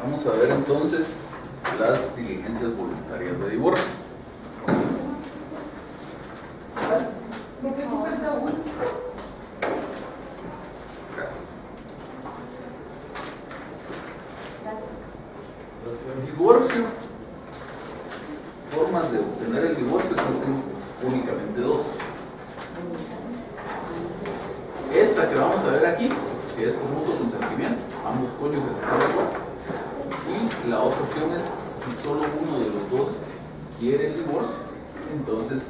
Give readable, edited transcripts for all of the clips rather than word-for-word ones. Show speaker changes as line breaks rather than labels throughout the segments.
Vamos a ver entonces las diligencias voluntarias de divorcio. Gracias. Divorcio. Formas de obtener el divorcio existen únicamente dos. Esta que vamos a ver aquí, que es por mutuo consentimiento, ambos cónyuges están de acuerdo. Y la otra opción es si solo uno de los dos quiere el divorcio, entonces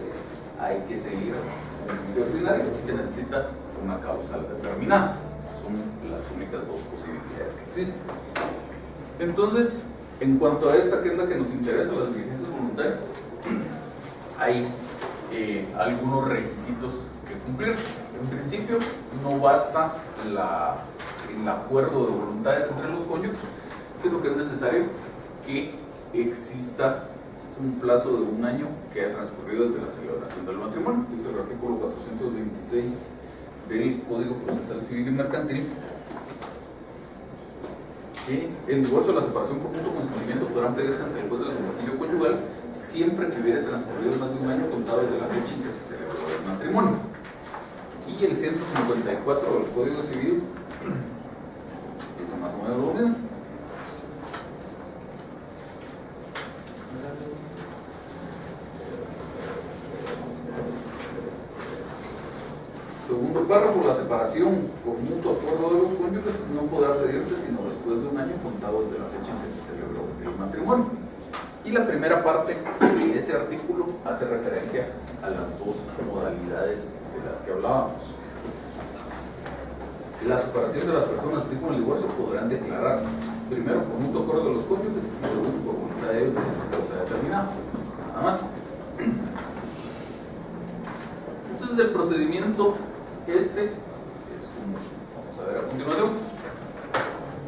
hay que seguir el juicio ordinario y se necesita una causal determinada. Son las únicas dos posibilidades que existen. Entonces, en cuanto a esta, que es la que nos interesa, las diligencias voluntarias, hay algunos requisitos que cumplir. En principio, no basta el acuerdo de voluntades entre los cónyuges, sino que es necesario que exista un plazo de 1 año que haya transcurrido desde la celebración del matrimonio. Dice el artículo 426 del Código Procesal Civil y Mercantil que el divorcio o la separación por mutuo consentimiento podrán pedirse ante el juez del domicilio conyugal siempre que hubiera transcurrido más de 1 año contado desde la fecha en que se celebró el matrimonio. Y el 154 del Código Civil dice más o menos lo mismo. Segundo párrafo, la separación por mutuo acuerdo de los cónyuges no podrá pedirse sino después de 1 año contado desde la fecha en que se celebró el matrimonio. Y la primera parte de ese artículo hace referencia a las dos modalidades de las que hablábamos. La separación de las personas, así como el divorcio, podrán declararse primero por mutuo acuerdo de los cónyuges y segundo por voluntad de ellos de causa determinada. Nada más. Entonces el procedimiento es vamos a ver a continuación.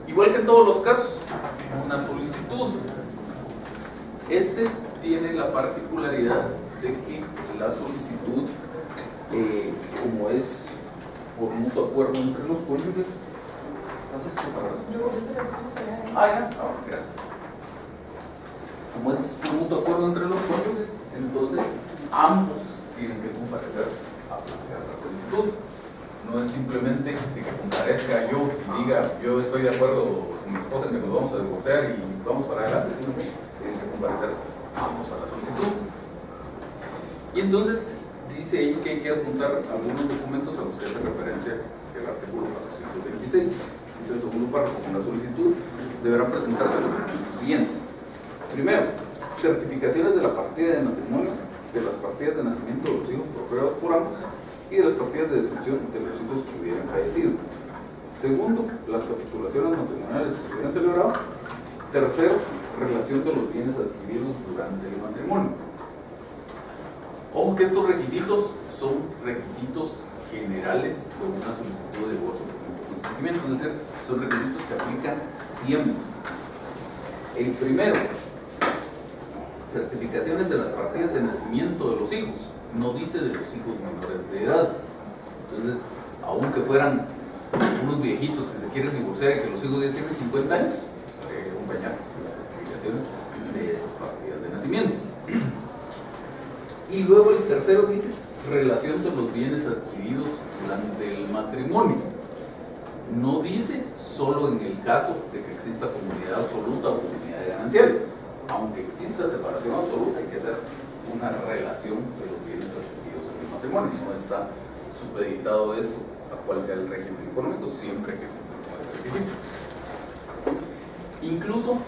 Igual que en todos los casos, una solicitud. Tiene la particularidad de que la solicitud, como es por mutuo acuerdo entre los cónyuges, ¿haces esto para ya, gracias. Como es por mutuo acuerdo entre los cónyuges, entonces ambos tienen que comparecer a plantear la solicitud. No es simplemente de que comparezca yo y diga yo estoy de acuerdo con mi esposa en que nos vamos a divorciar y vamos para adelante, sino que tienen que comparecer ambos a la solicitud. Y entonces dice ahí que hay que adjuntar algunos documentos a los que hace referencia el artículo 426. Dice el segundo párrafo: con la solicitud deberán presentarse los documentos siguientes. Primero, certificaciones de la partida de matrimonio, de las partidas de nacimiento de los hijos procreados por ambos y de las partidas de defunción de los hijos que hubieran fallecido. Segundo, las capitulaciones matrimoniales que se hubieran celebrado. Tercero, relación de los bienes adquiridos durante el matrimonio. Ojo que estos requisitos son requisitos generales de una solicitud de divorcio por mutuo consentimiento, es decir, son requisitos que aplican siempre. El primero, certificaciones de las partidas de nacimiento de los hijos, no dice de los hijos menores de edad. Entonces, aunque fueran unos viejitos que se quieren divorciar y que los hijos ya tienen 50 años, hay que acompañar las certificaciones de esas partidas de nacimiento. Y luego el tercero dice relación de los bienes adquiridos durante el matrimonio. No dice solo en el caso de que exista comunidad absoluta o comunidad de gananciales. Aunque exista separación absoluta, hay que hacer una relación de los bienes adquiridos en el matrimonio. No está supeditado esto a cuál sea el régimen económico, siempre que cumpla con este requisito. Incluso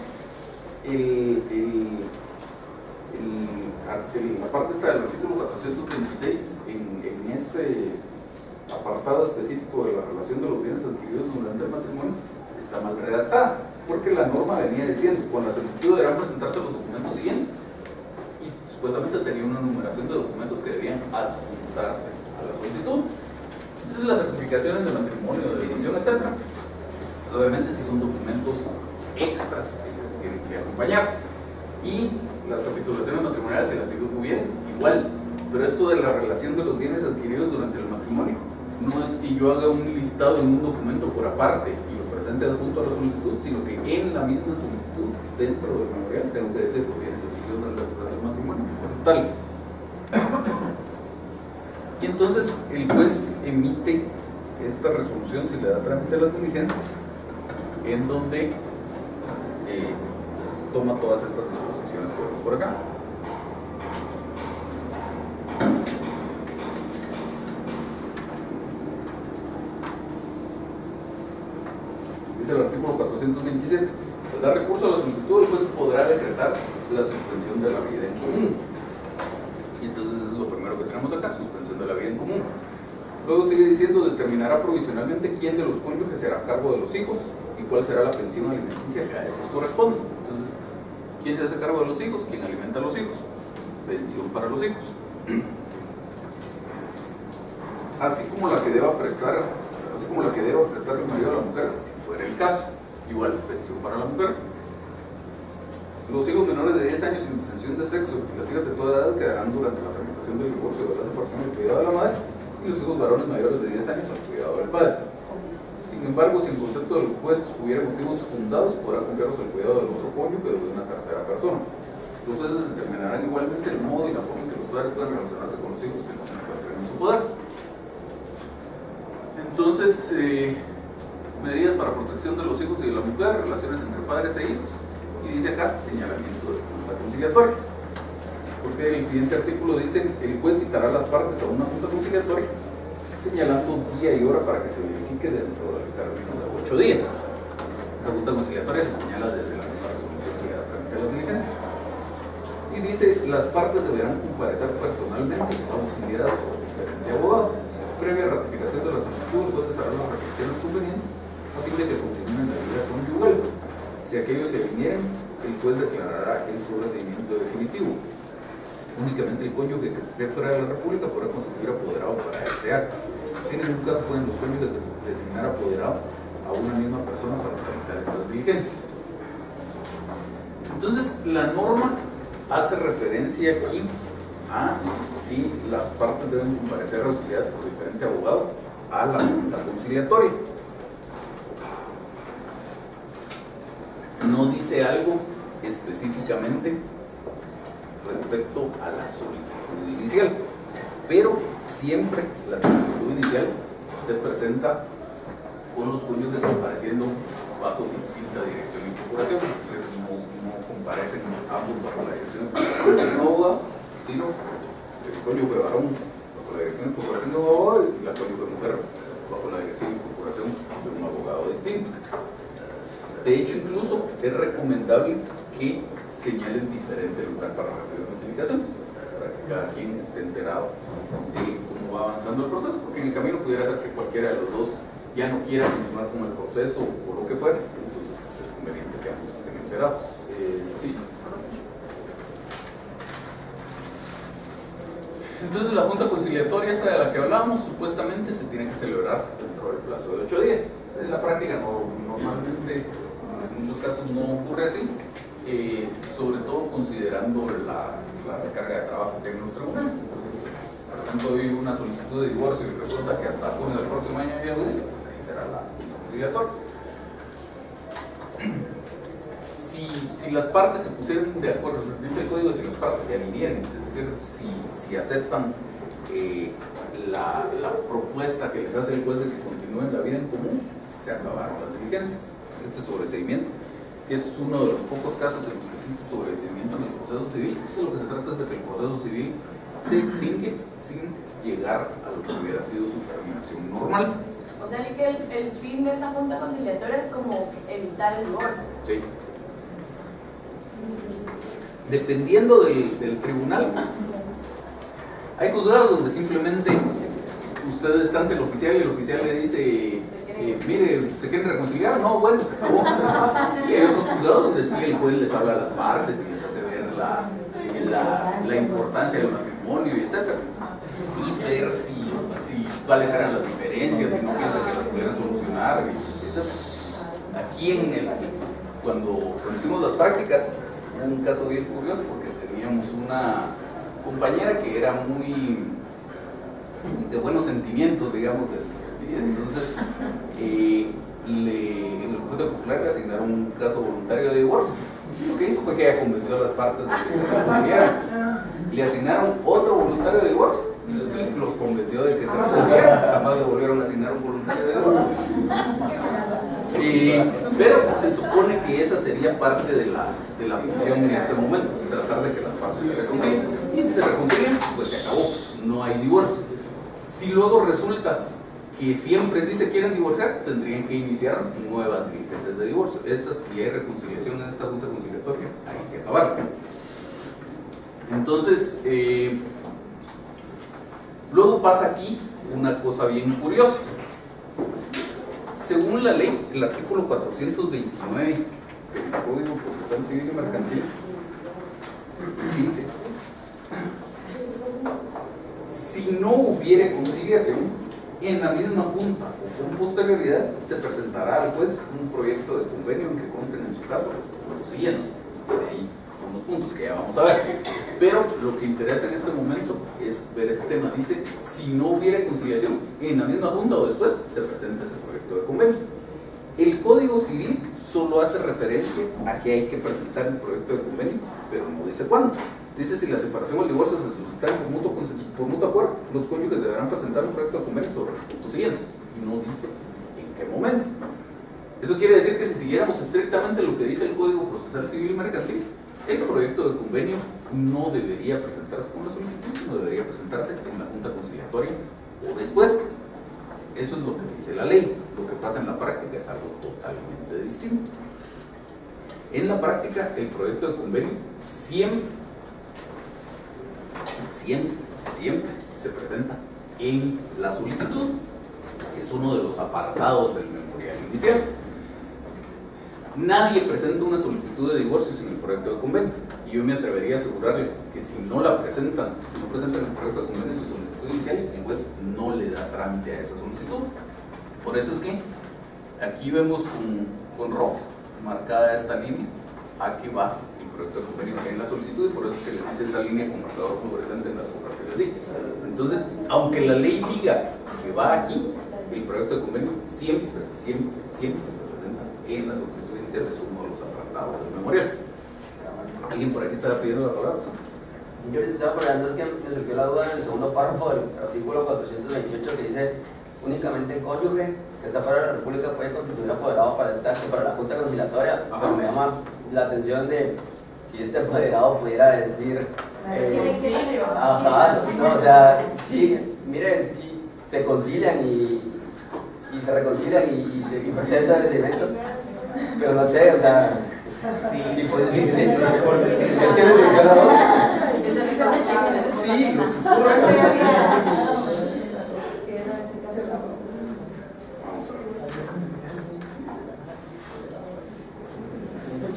la parte esta del artículo 426, en este apartado específico de la relación de los bienes adquiridos durante el matrimonio, está mal redactada, porque la norma venía diciendo con la solicitud deberán presentarse los documentos siguientes, y supuestamente tenía una numeración de documentos que debían adjuntarse a la solicitud. Entonces las certificaciones de matrimonio, de defunción, etc., pues obviamente sí son documentos extras que se tienen que acompañar, y las capitulaciones matrimoniales se las sigo bien igual. Pero esto de la relación de los bienes adquiridos durante el matrimonio no es que yo haga un listado en un documento por aparte y lo presente presente adjunto a la solicitud, sino que en la misma solicitud, dentro del memorial, tengo que decir que viene certificado de la celebración del matrimonio, tales. Y entonces el juez emite esta resolución, si le da trámite a las diligencias, en donde toma todas estas disposiciones que vemos por acá. Dice el artículo 427, al dar recurso a la solicitud, el juez podrá decretar la suspensión de la vida en común. Y entonces eso es lo primero que tenemos acá, suspensión de la vida en común. Luego sigue diciendo, determinará provisionalmente quién de los cónyuges será a cargo de los hijos y cuál será la pensión alimenticia que a estos corresponde. Entonces, ¿quién se hace cargo de los hijos? ¿Quién alimenta a los hijos? Pensión para los hijos. Así como la que deba prestar el marido a la mujer, si fuera el caso. Igual, pensión para la mujer. Los hijos menores de 10 años sin distinción de sexo y las hijas de toda edad quedarán durante la tramitación del divorcio de la separación del cuidado de la madre, y los hijos varones mayores de 10 años al cuidado del padre. Sin embargo, si en concepto del juez hubiera motivos fundados, podrá confiarlos al cuidado del otro cónyuge o de una tercera persona. Los jueces determinarán igualmente el modo y la forma en que los padres pueden relacionarse con los hijos que no se encuentren en su poder. Entonces, medidas para protección de los hijos y de la mujer, relaciones entre padres e hijos. Y dice acá, señalamiento de junta conciliatoria. Porque el siguiente artículo dice, el juez citará a las partes a una junta conciliatoria, señalando día y hora para que se verifique dentro del término de 8 días. Esa junta conciliatoria se señala desde la misma resolución que da trámite a las diligencias. Y dice, las partes deberán comparecer personalmente auxiliadas por un diferente abogado. Previa ratificación de la solicitud, el juez desarrolla las reflexiones convenientes a fin de que continúen la vida conyugal. Si aquellos se vinieran, el juez declarará el sobreseimiento definitivo. Únicamente el cónyuge que esté fuera de la República podrá constituir apoderado para este acto. En ningún caso pueden los cónyuges designar apoderado a una misma persona para tramitar estas diligencias. Entonces, la norma hace referencia aquí a que las partes deben comparecer auxiliadas por diferente abogado a la junta conciliatoria. No dice algo específicamente respecto a la solicitud inicial, pero siempre la solicitud inicial se presenta con los cónyuges apareciendo bajo distinta dirección y procuración, es decir, no comparecen ambos bajo la dirección y procuración de un abogado, sino el cónyuge varón bajo la dirección y procuración de un abogado y la cónyuge mujer bajo la dirección y procuración de un abogado distinto. De hecho, incluso es recomendable que señalen diferente lugar para recibir notificaciones, para que cada quien esté enterado de cómo va avanzando el proceso, porque en el camino pudiera ser que cualquiera de los dos ya no quiera continuar con el proceso o lo que fuera, entonces es conveniente que ambos estén enterados. Sí. Entonces la junta conciliatoria esta de la que hablábamos supuestamente se tiene que celebrar dentro del plazo de 8 días. En la práctica normalmente en muchos casos no ocurre así, sobre todo considerando la carga de trabajo que hay en los tribunales. Entonces, presento hoy una solicitud de divorcio y resulta que hasta junio del próximo año hay audiencia, pues ahí será la conciliatoria. Si las partes se pusieron de acuerdo, dice el código, si las partes se alinean, es decir, si aceptan la propuesta que les hace el juez de que continúen la vida en común, se acabaron las diligencias. Este sobreseimiento, que es uno de los pocos casos en los que existe sobreseimiento en el proceso civil, de lo que se trata es de que el proceso civil se extingue sin llegar a lo que hubiera sido su terminación normal.
O sea, que el fin de esa junta conciliatoria es como evitar el divorcio.
Sí. Dependiendo del tribunal, hay juzgados donde simplemente ustedes están ante el oficial y el oficial le dice, mire, ¿se quieren reconciliar? No, bueno, se acabó. Y hay otros juzgados donde sí el juez les habla a las partes y les hace ver la importancia del matrimonio y etcétera, y ver cuáles eran las diferencias, si no piensan que las pudieran solucionar, etc. Aquí cuando hicimos las prácticas, era un caso bien curioso porque teníamos una compañera que era muy de buenos sentimientos, digamos, y entonces en el bufete popular le asignaron un caso voluntario de divorcio. Lo que hizo fue que ella convenció a las partes de que se reconciliaran. Le asignaron otro voluntario de divorcio y los convenció de que se reconciliaran. Jamás le volvieron a asignar un voluntario de divorcio. Pero se supone que esa sería parte de la función en este momento, tratar de que las partes se reconcilien. Y si se reconcilian, pues se acabó, no hay divorcio. Si luego resulta que siempre sí se quieren divorciar, tendrían que iniciar nuevas diligencias de divorcio. Si hay reconciliación en esta junta conciliatoria, ahí se acabaron. Entonces, luego pasa aquí una cosa bien curiosa. Según la ley, el artículo 429 del Código Procesal Civil y Mercantil dice: si no hubiere conciliación, en la misma junta o con posterioridad se presentará al juez un proyecto de convenio en que consten en su caso los siguientes. De ahí unos puntos que ya vamos a ver. Pero lo que interesa en este momento es ver este tema. Dice: si no hubiera conciliación, en la misma junta o después se presenta ese proyecto de convenio. El Código Civil solo hace referencia a que hay que presentar el proyecto de convenio, pero no dice cuándo. Dice: si la separación o el divorcio se suscitan por mutuo acuerdo, los cónyuges deberán presentar un proyecto de convenio sobre los puntos siguientes. Y no dice en qué momento. Eso quiere decir que si siguiéramos estrictamente lo que dice el Código Procesal Civil y Mercantil, el proyecto de convenio no debería presentarse con la solicitud, sino debería presentarse en la junta conciliatoria o después. Eso es lo que dice la ley. Lo que pasa en la práctica es algo totalmente distinto. En la práctica, el proyecto de convenio siempre se presenta en la solicitud, que es uno de los apartados del memorial inicial. Nadie presenta una solicitud de divorcio sin el proyecto de convenio, y yo me atrevería a asegurarles que si no presentan el proyecto de convenio en su solicitud inicial, el juez no le da trámite a esa solicitud. Por eso es que aquí vemos con rojo marcada esta línea. Aquí va el proyecto de convenio en la solicitud, y por eso es que les hice esa línea con marcador fluorescente en las hojas que les di. Entonces, aunque la ley diga que va aquí, el proyecto de convenio siempre se presenta en la solicitud inicial. Es uno de los apartados del memorial. ¿Alguien por aquí estaba pidiendo la palabra?
Yo les estaba poniendo, es que me surgió la duda en el segundo párrafo del artículo 428, que dice: únicamente el cónyuge que está fuera de la República puede constituir apoderado para este acto, para la junta conciliatoria. Pero me llama la atención de si este apoderado pudiera decir o sea, sí, miren, sí, se concilian y se reconcilian y presentan el evento, pero no sé, o sea, sí puede decir, es que me surgió la duda. Sí,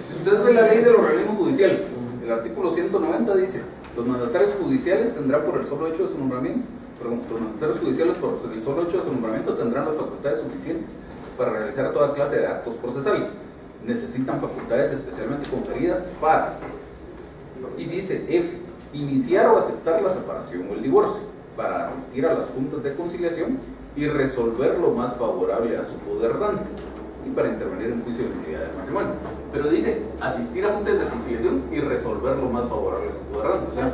si usted ve la ley del organismo judicial, el artículo 190 dice: los mandatarios judiciales tendrán por el solo hecho de su nombramiento, los mandatarios judiciales por el solo hecho de su nombramiento tendrán las facultades suficientes para realizar toda clase de actos procesales. Necesitan facultades especialmente conferidas para, y dice F, iniciar o aceptar la separación o el divorcio, para asistir a las juntas de conciliación y resolver lo más favorable a su poder dante, y para intervenir en juicio de nulidad del matrimonio. Pero dice asistir a juntas de conciliación y resolver lo más favorable a su poder dante, o sea,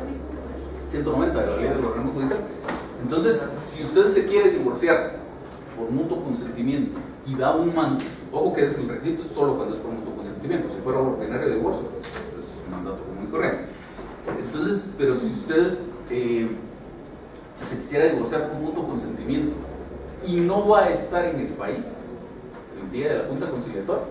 190 de la ley del organismo judicial. Entonces, si usted se quiere divorciar por mutuo consentimiento y da un mandato, ojo que es el requisito solo cuando es por mutuo consentimiento, si fuera ordinario de divorcio, pues es un mandato común y corriente. Entonces, pero si usted se quisiera divorciar por mutuo consentimiento y no va a estar en el país el día de la junta conciliatoria,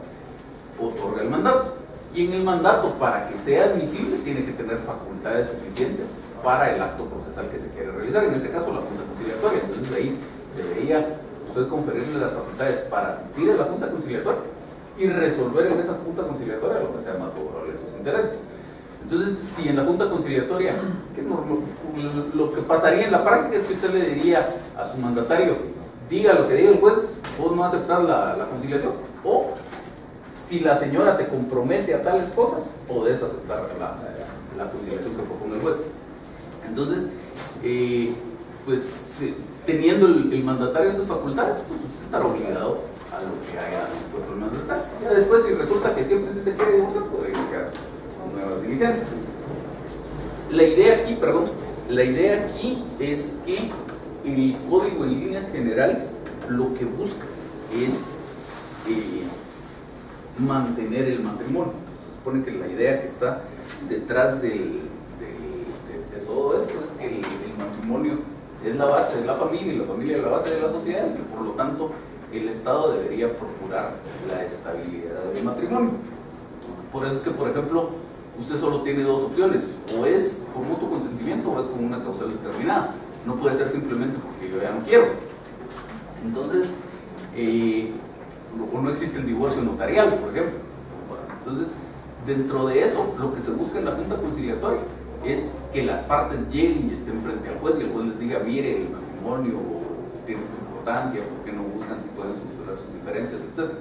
otorga el mandato. Y en el mandato, para que sea admisible, tiene que tener facultades suficientes para el acto procesal que se quiere realizar, en este caso la junta conciliatoria. Entonces de ahí debería usted conferirle las facultades para asistir a la junta conciliatoria y resolver en esa junta conciliatoria lo que sea más favorable a sus intereses. Entonces, si en la junta conciliatoria, lo que pasaría en la práctica es que usted le diría a su mandatario: diga lo que diga el juez, vos no aceptar la conciliación, o si la señora se compromete a tales cosas, podés aceptar la conciliación que propone el juez. Entonces, teniendo el mandatario esas facultades, pues usted estará obligado a lo que haya dispuesto el mandatario. Ya después, si resulta que siempre se quiere divorciar, podrá iniciar nuevas diligencias. La idea aquí es que el código en líneas generales lo que busca es mantener el matrimonio. Se supone que la idea que está detrás de todo esto es que el matrimonio es la base de la familia y la familia es la base de la sociedad y que por lo tanto el Estado debería procurar la estabilidad del matrimonio. Por eso es que, por ejemplo, usted solo tiene dos opciones: o es por mutuo consentimiento o es con una causal determinada. No puede ser simplemente porque yo ya no quiero. Entonces, o no existe el divorcio notarial, por ejemplo. Entonces, dentro de eso, lo que se busca en la junta conciliatoria es que las partes lleguen y estén frente al juez y el juez les diga: mire, el matrimonio tiene esta importancia, ¿por qué no buscan si pueden solucionar sus diferencias, etcétera?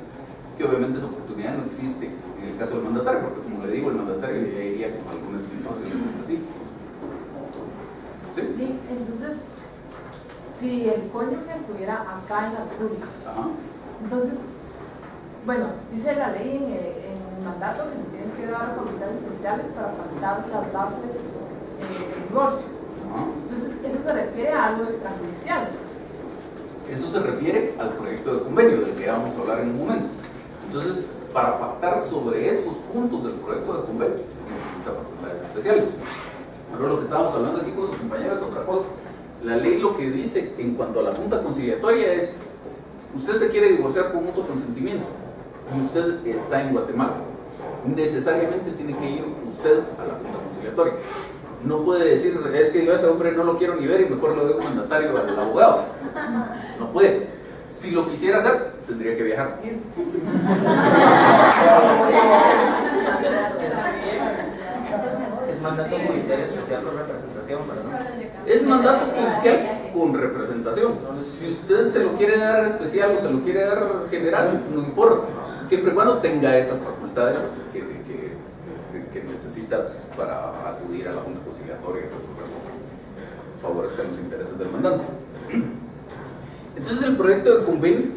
Que obviamente esa oportunidad no existe en el caso del mandatario, porque como le digo, el mandatario ya iría con algunas situaciones específicas. ¿Sí?
Sí, entonces, si el cónyuge estuviera acá en la República, entonces, bueno, dice la ley en el mandato que se tienen que dar facultades especiales para pactar las bases del divorcio. Entonces, eso se refiere a algo extrajudicial.
Eso se refiere al proyecto de convenio del que vamos a hablar en un momento. Entonces, para pactar sobre esos puntos del proyecto de convenio, necesita facultades especiales. Pero lo que estábamos hablando aquí con sus compañeros es otra cosa. La ley lo que dice en cuanto a la junta conciliatoria es: usted se quiere divorciar con mutuo consentimiento y usted está en Guatemala, necesariamente tiene que ir usted a la junta conciliatoria. No puede decir: es que yo a ese hombre no lo quiero ni ver y mejor le doy un mandatario al abogado. No puede. Si lo quisiera hacer, tendría que viajar.
Es mandato judicial especial con representación, ¿verdad?
Es mandato judicial con representación. Si usted se lo quiere dar especial o se lo quiere dar general, no importa, siempre y cuando tenga esas facultades que necesitas para acudir a la junta conciliatoria y resolver lo que favorezca los intereses del mandante. Entonces, el proyecto de convenio,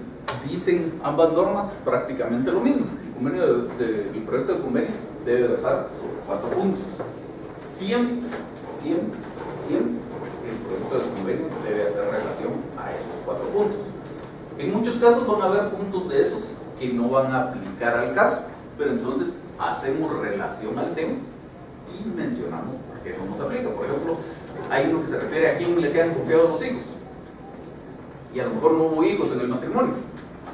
dicen ambas normas prácticamente lo mismo. El proyecto de convenio debe versar sobre 4 puntos. Siempre el proyecto de convenio debe hacer relación a esos 4 puntos. En muchos casos van a haber puntos de esos que no van a aplicar al caso, pero entonces hacemos relación al tema y mencionamos por qué no nos aplica. Por ejemplo, hay uno que se refiere a quién le quedan confiados los hijos, y a lo mejor no hubo hijos en el matrimonio,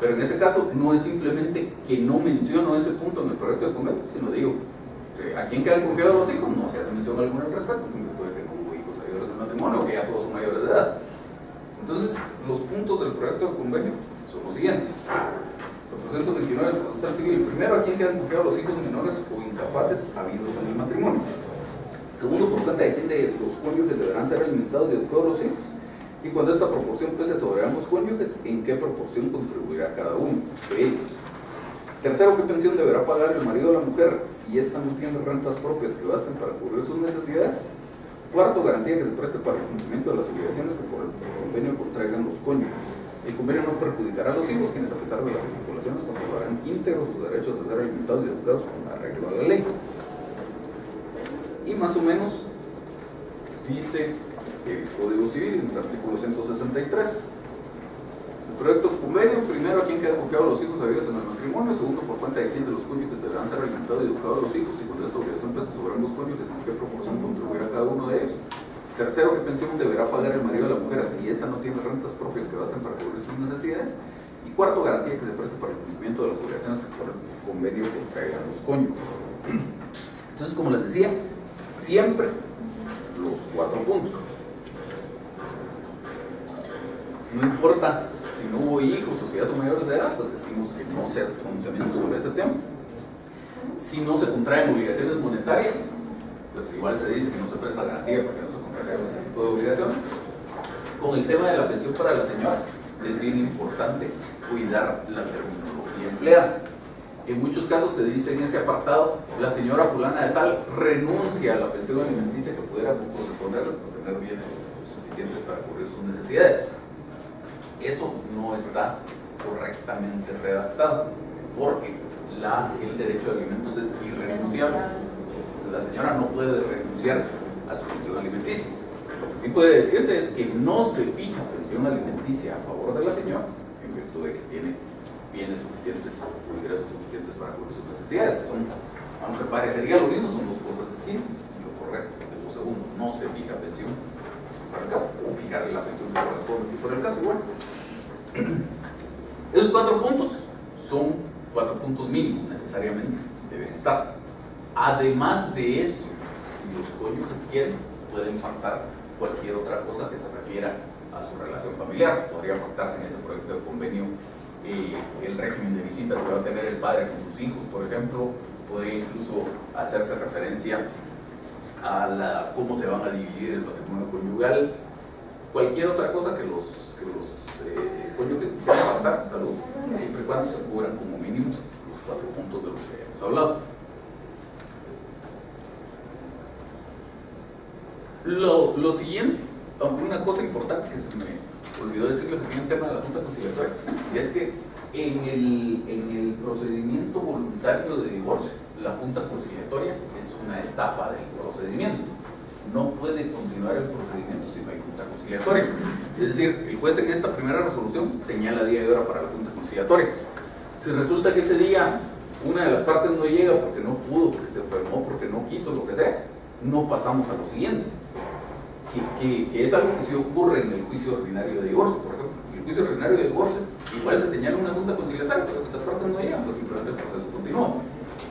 pero en ese caso no es simplemente que no menciono ese punto en el proyecto de convenio, sino digo a quién quedan confiados los hijos, no se hace mención alguna al respecto, puede que no hubo hijos mayores del matrimonio o que ya todos son mayores de edad. Entonces, los puntos del proyecto de convenio son los siguientes. 429 del procesal civil: primero, a quién quedan confiados los hijos menores o incapaces habidos en el matrimonio. Segundo, por cuenta de quién de los cónyuges deberán ser alimentados y educados los hijos, y cuando esta proporción pese sobre ambos cónyuges, en qué proporción contribuirá cada uno de ellos. Tercero, qué pensión deberá pagar el marido a la mujer si ésta no tiene rentas propias que basten para cubrir sus necesidades. Cuarto, garantía que se preste para el cumplimiento de las obligaciones que por el convenio contraigan los cónyuges. El convenio no perjudicará a los hijos, quienes a pesar de las estipulaciones conservarán íntegros sus derechos de ser alimentados y educados con arreglo a la ley. Y más o menos dice el Código Civil en el artículo 163. El proyecto de convenio: primero, a quién quedan confiados los hijos habidos en el matrimonio. Segundo, por cuenta de quién de los cónyuges deberán ser alimentados y educados los hijos, y cuando esta obligación pese sobre ambos cónyuges, en qué proporción contribuirá cada uno de ellos. Tercero, qué pensión deberá pagar el marido a la mujer si ésta no tiene rentas propias que basten para cubrir sus necesidades. Y cuarto, garantía que se preste para el cumplimiento de las obligaciones que por el convenio contraigan los cónyuges. Entonces, como les decía, siempre los 4 puntos. No importa si no hubo hijos o si ya son mayores de edad, pues decimos que no se hace pronunciamiento sobre ese tema. Si no se contraen obligaciones monetarias, pues igual se dice que no se presta garantía para que no se contraigan ese tipo de obligaciones. Con el tema de la pensión para la señora, es bien importante cuidar la terminología empleada. En muchos casos se dice en ese apartado: la señora fulana de tal renuncia a la pensión alimenticia que pudiera corresponderle por tener bienes suficientes para cubrir sus necesidades. Eso no está correctamente redactado, porque el derecho de alimentos es irrenunciable. La señora no puede renunciar a su pensión alimenticia. Lo que sí puede decirse es que no se fija pensión alimenticia a favor de la señora en virtud de que tiene bienes suficientes o ingresos suficientes para cubrir sus necesidades, que son, aunque parecería lo mismo, son dos cosas distintas. Lo correcto de lo segundo, no se fija pensión para el caso, o fijarle la pensión que corresponde si fuera el caso, igual. Esos 4 puntos son 4 puntos mínimos, necesariamente deben estar. Además de eso, si los cónyuges quieren, pueden pactar cualquier otra cosa que se refiera a su relación familiar. Podría pactarse en ese proyecto de convenio el régimen de visitas que va a tener el padre con sus hijos, por ejemplo. Podría incluso hacerse referencia a cómo se van a dividir el patrimonio conyugal. Cualquier otra cosa que los cónyuges quisieran pactar, salud, siempre y cuando se cubran como mínimo los 4 puntos de los que hemos hablado. Lo siguiente, aunque una cosa importante que se me olvidó decirles aquí en el tema de la Junta Conciliatoria, y es que en el procedimiento voluntario de divorcio, la Junta Conciliatoria es una etapa del procedimiento. No puede continuar el procedimiento si no hay Junta Conciliatoria. Es decir, el juez en esta primera resolución señala día y hora para la Junta Conciliatoria. Si resulta que ese día una de las partes no llega porque no pudo, porque se enfermó, porque no quiso, lo que sea, no pasamos a lo siguiente. Que es algo que sí ocurre en el juicio ordinario de divorcio, por ejemplo. En el juicio ordinario de divorcio igual se señala una Junta Conciliatoria, pero si las partes no llegan, pues simplemente el proceso continúa.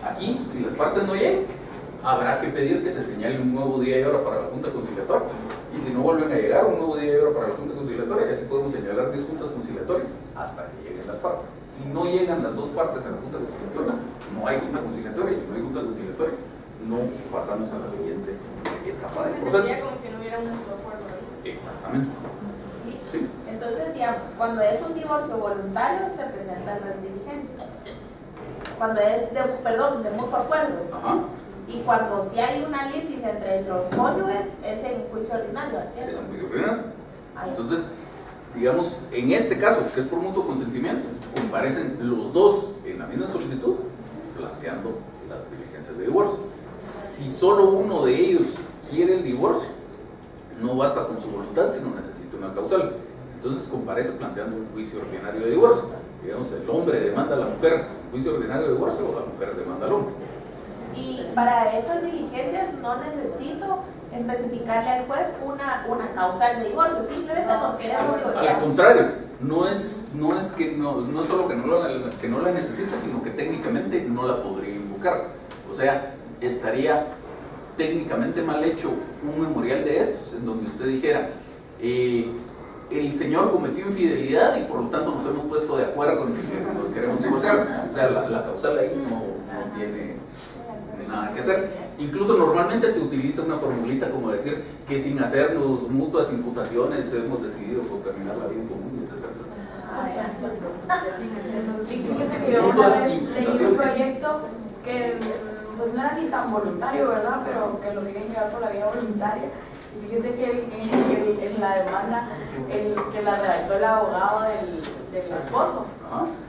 Aquí, si las partes no llegan, habrá que pedir que se señale un nuevo día y hora para la Junta Conciliatoria, y si no vuelven a llegar, un nuevo día y hora para la Junta Conciliatoria, y así podemos señalar 10 juntas conciliatorias hasta que lleguen las partes. Si no llegan las 2 partes a la Junta Conciliatoria, no hay Junta Conciliatoria, y si no hay Junta Conciliatoria, no pasamos a la siguiente etapa del proceso.
Como que no hubiera un acuerdo.
Exactamente. Sí.
Entonces, digamos, cuando es un divorcio voluntario, se presentan las diligencias. Cuando es de mutuo acuerdo.
Ajá.
Y cuando sí hay una litis entre los cónyuges, es en juicio ordinario, ¿cierto?
Es un juicio ordinario. Entonces, digamos, en este caso, que es por mutuo consentimiento, comparecen los dos en la misma solicitud, planteando las diligencias de divorcio. Si solo uno de ellos quiere el divorcio, no basta con su voluntad, sino necesita una causal. Entonces comparece planteando un juicio ordinario de divorcio. Digamos, el hombre demanda a la mujer juicio ordinario de divorcio o la mujer demanda al hombre.
Y para estas diligencias no necesito especificarle al juez una causal de divorcio, simplemente nos queremos divorciar.
Al contrario, no es solo que no la necesita, sino que técnicamente no la podría invocar. O sea, estaría técnicamente mal hecho un memorial de estos, en donde usted dijera, el señor cometió infidelidad y por lo tanto nos hemos puesto de acuerdo en que queremos divorciar. O sea, la causal ahí no tiene nada que hacer. Incluso normalmente se utiliza una formulita como decir que sin hacernos mutuas imputaciones hemos decidido por terminar la vida en común, etc.
Fíjese que yo una vez leí un proyecto que pues no era ni tan voluntario, ¿verdad? Pero que lo querían llevar por la vía voluntaria. Y fíjese que en la demanda que la redactó el abogado del esposo,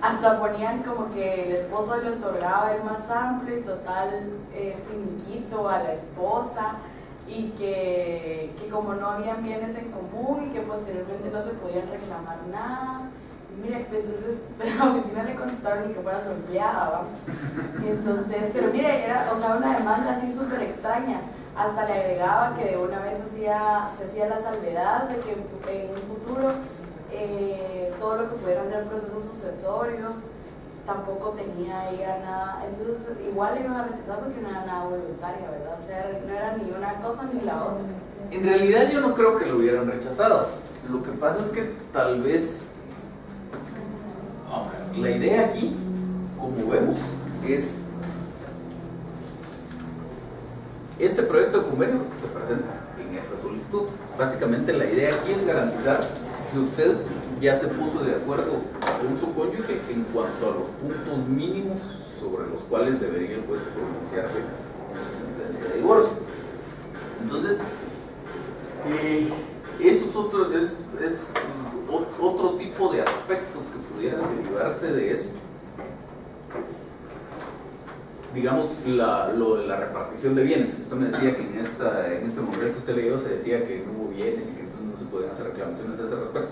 hasta ponían como que el esposo le otorgaba el más amplio y total finiquito a la esposa, y que como no habían bienes en común y que posteriormente no se podían reclamar nada. Y mire, entonces de la oficina le contestaron ni que fuera su empleada, ¿va? Y entonces, pero mire, era, o sea, una demanda así súper extraña. Hasta le agregaba que de una vez se hacía la salvedad de que en un futuro todo lo que pudieran ser procesos sucesorios tampoco tenía ella nada. Entonces igual le iban a rechazar porque no era nada voluntaria, ¿verdad? O sea, no era ni una cosa ni la otra.
En realidad yo no creo que lo hubieran rechazado. Lo que pasa es que tal vez la idea aquí, como vemos, es este proyecto de convenio se presenta en esta solicitud. Básicamente la idea aquí es garantizar que usted ya se puso de acuerdo con su cónyuge en cuanto a los puntos mínimos sobre los cuales debería el juez pronunciarse en su sentencia de divorcio. Entonces, eso es otro tipo de aspectos que pudieran derivar lo de la repartición de bienes. Usted me decía que en este momento que usted leyó se decía que no hubo bienes y que entonces no se podían hacer reclamaciones a ese respecto.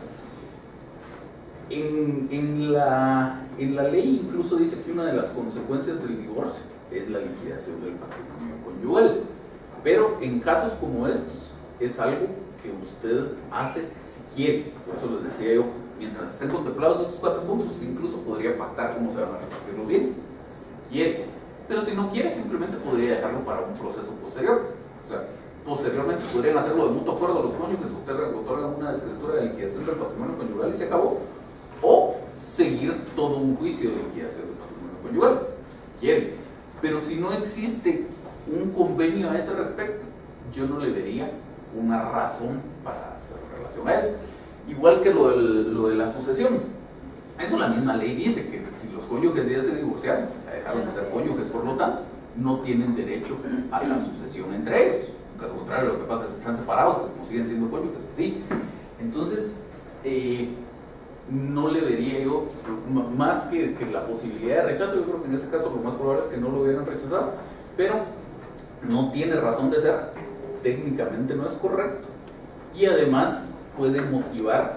En la ley incluso dice que una de las consecuencias del divorcio es la liquidación del patrimonio conyugal, pero en casos como estos es algo que usted hace si quiere. Por eso les decía yo, mientras estén contemplados esos 4 puntos, incluso podría pactar cómo se van a repartir los bienes, si quiere. Pero si no quiere, simplemente podría dejarlo para un proceso posterior. O sea, posteriormente podrían hacerlo de mutuo acuerdo los cónyuges, otorgan una escritura de liquidación del patrimonio conyugal y se acabó. O seguir todo un juicio de liquidación del patrimonio conyugal, si quiere. Pero si no existe un convenio a ese respecto, yo no le vería una razón para hacer relación a eso. Igual que lo de la sucesión. Eso la misma ley dice, que si los cónyuges ya se divorciaron, dejaron de ser cónyuges, por lo tanto, no tienen derecho a la sucesión entre ellos. En caso contrario, lo que pasa es que están separados, pero como siguen siendo cónyuges, pues sí. Entonces, no le vería yo, más que la posibilidad de rechazo, yo creo que en ese caso lo más probable es que no lo hubieran rechazado, pero no tiene razón de ser, técnicamente no es correcto, y además puede motivar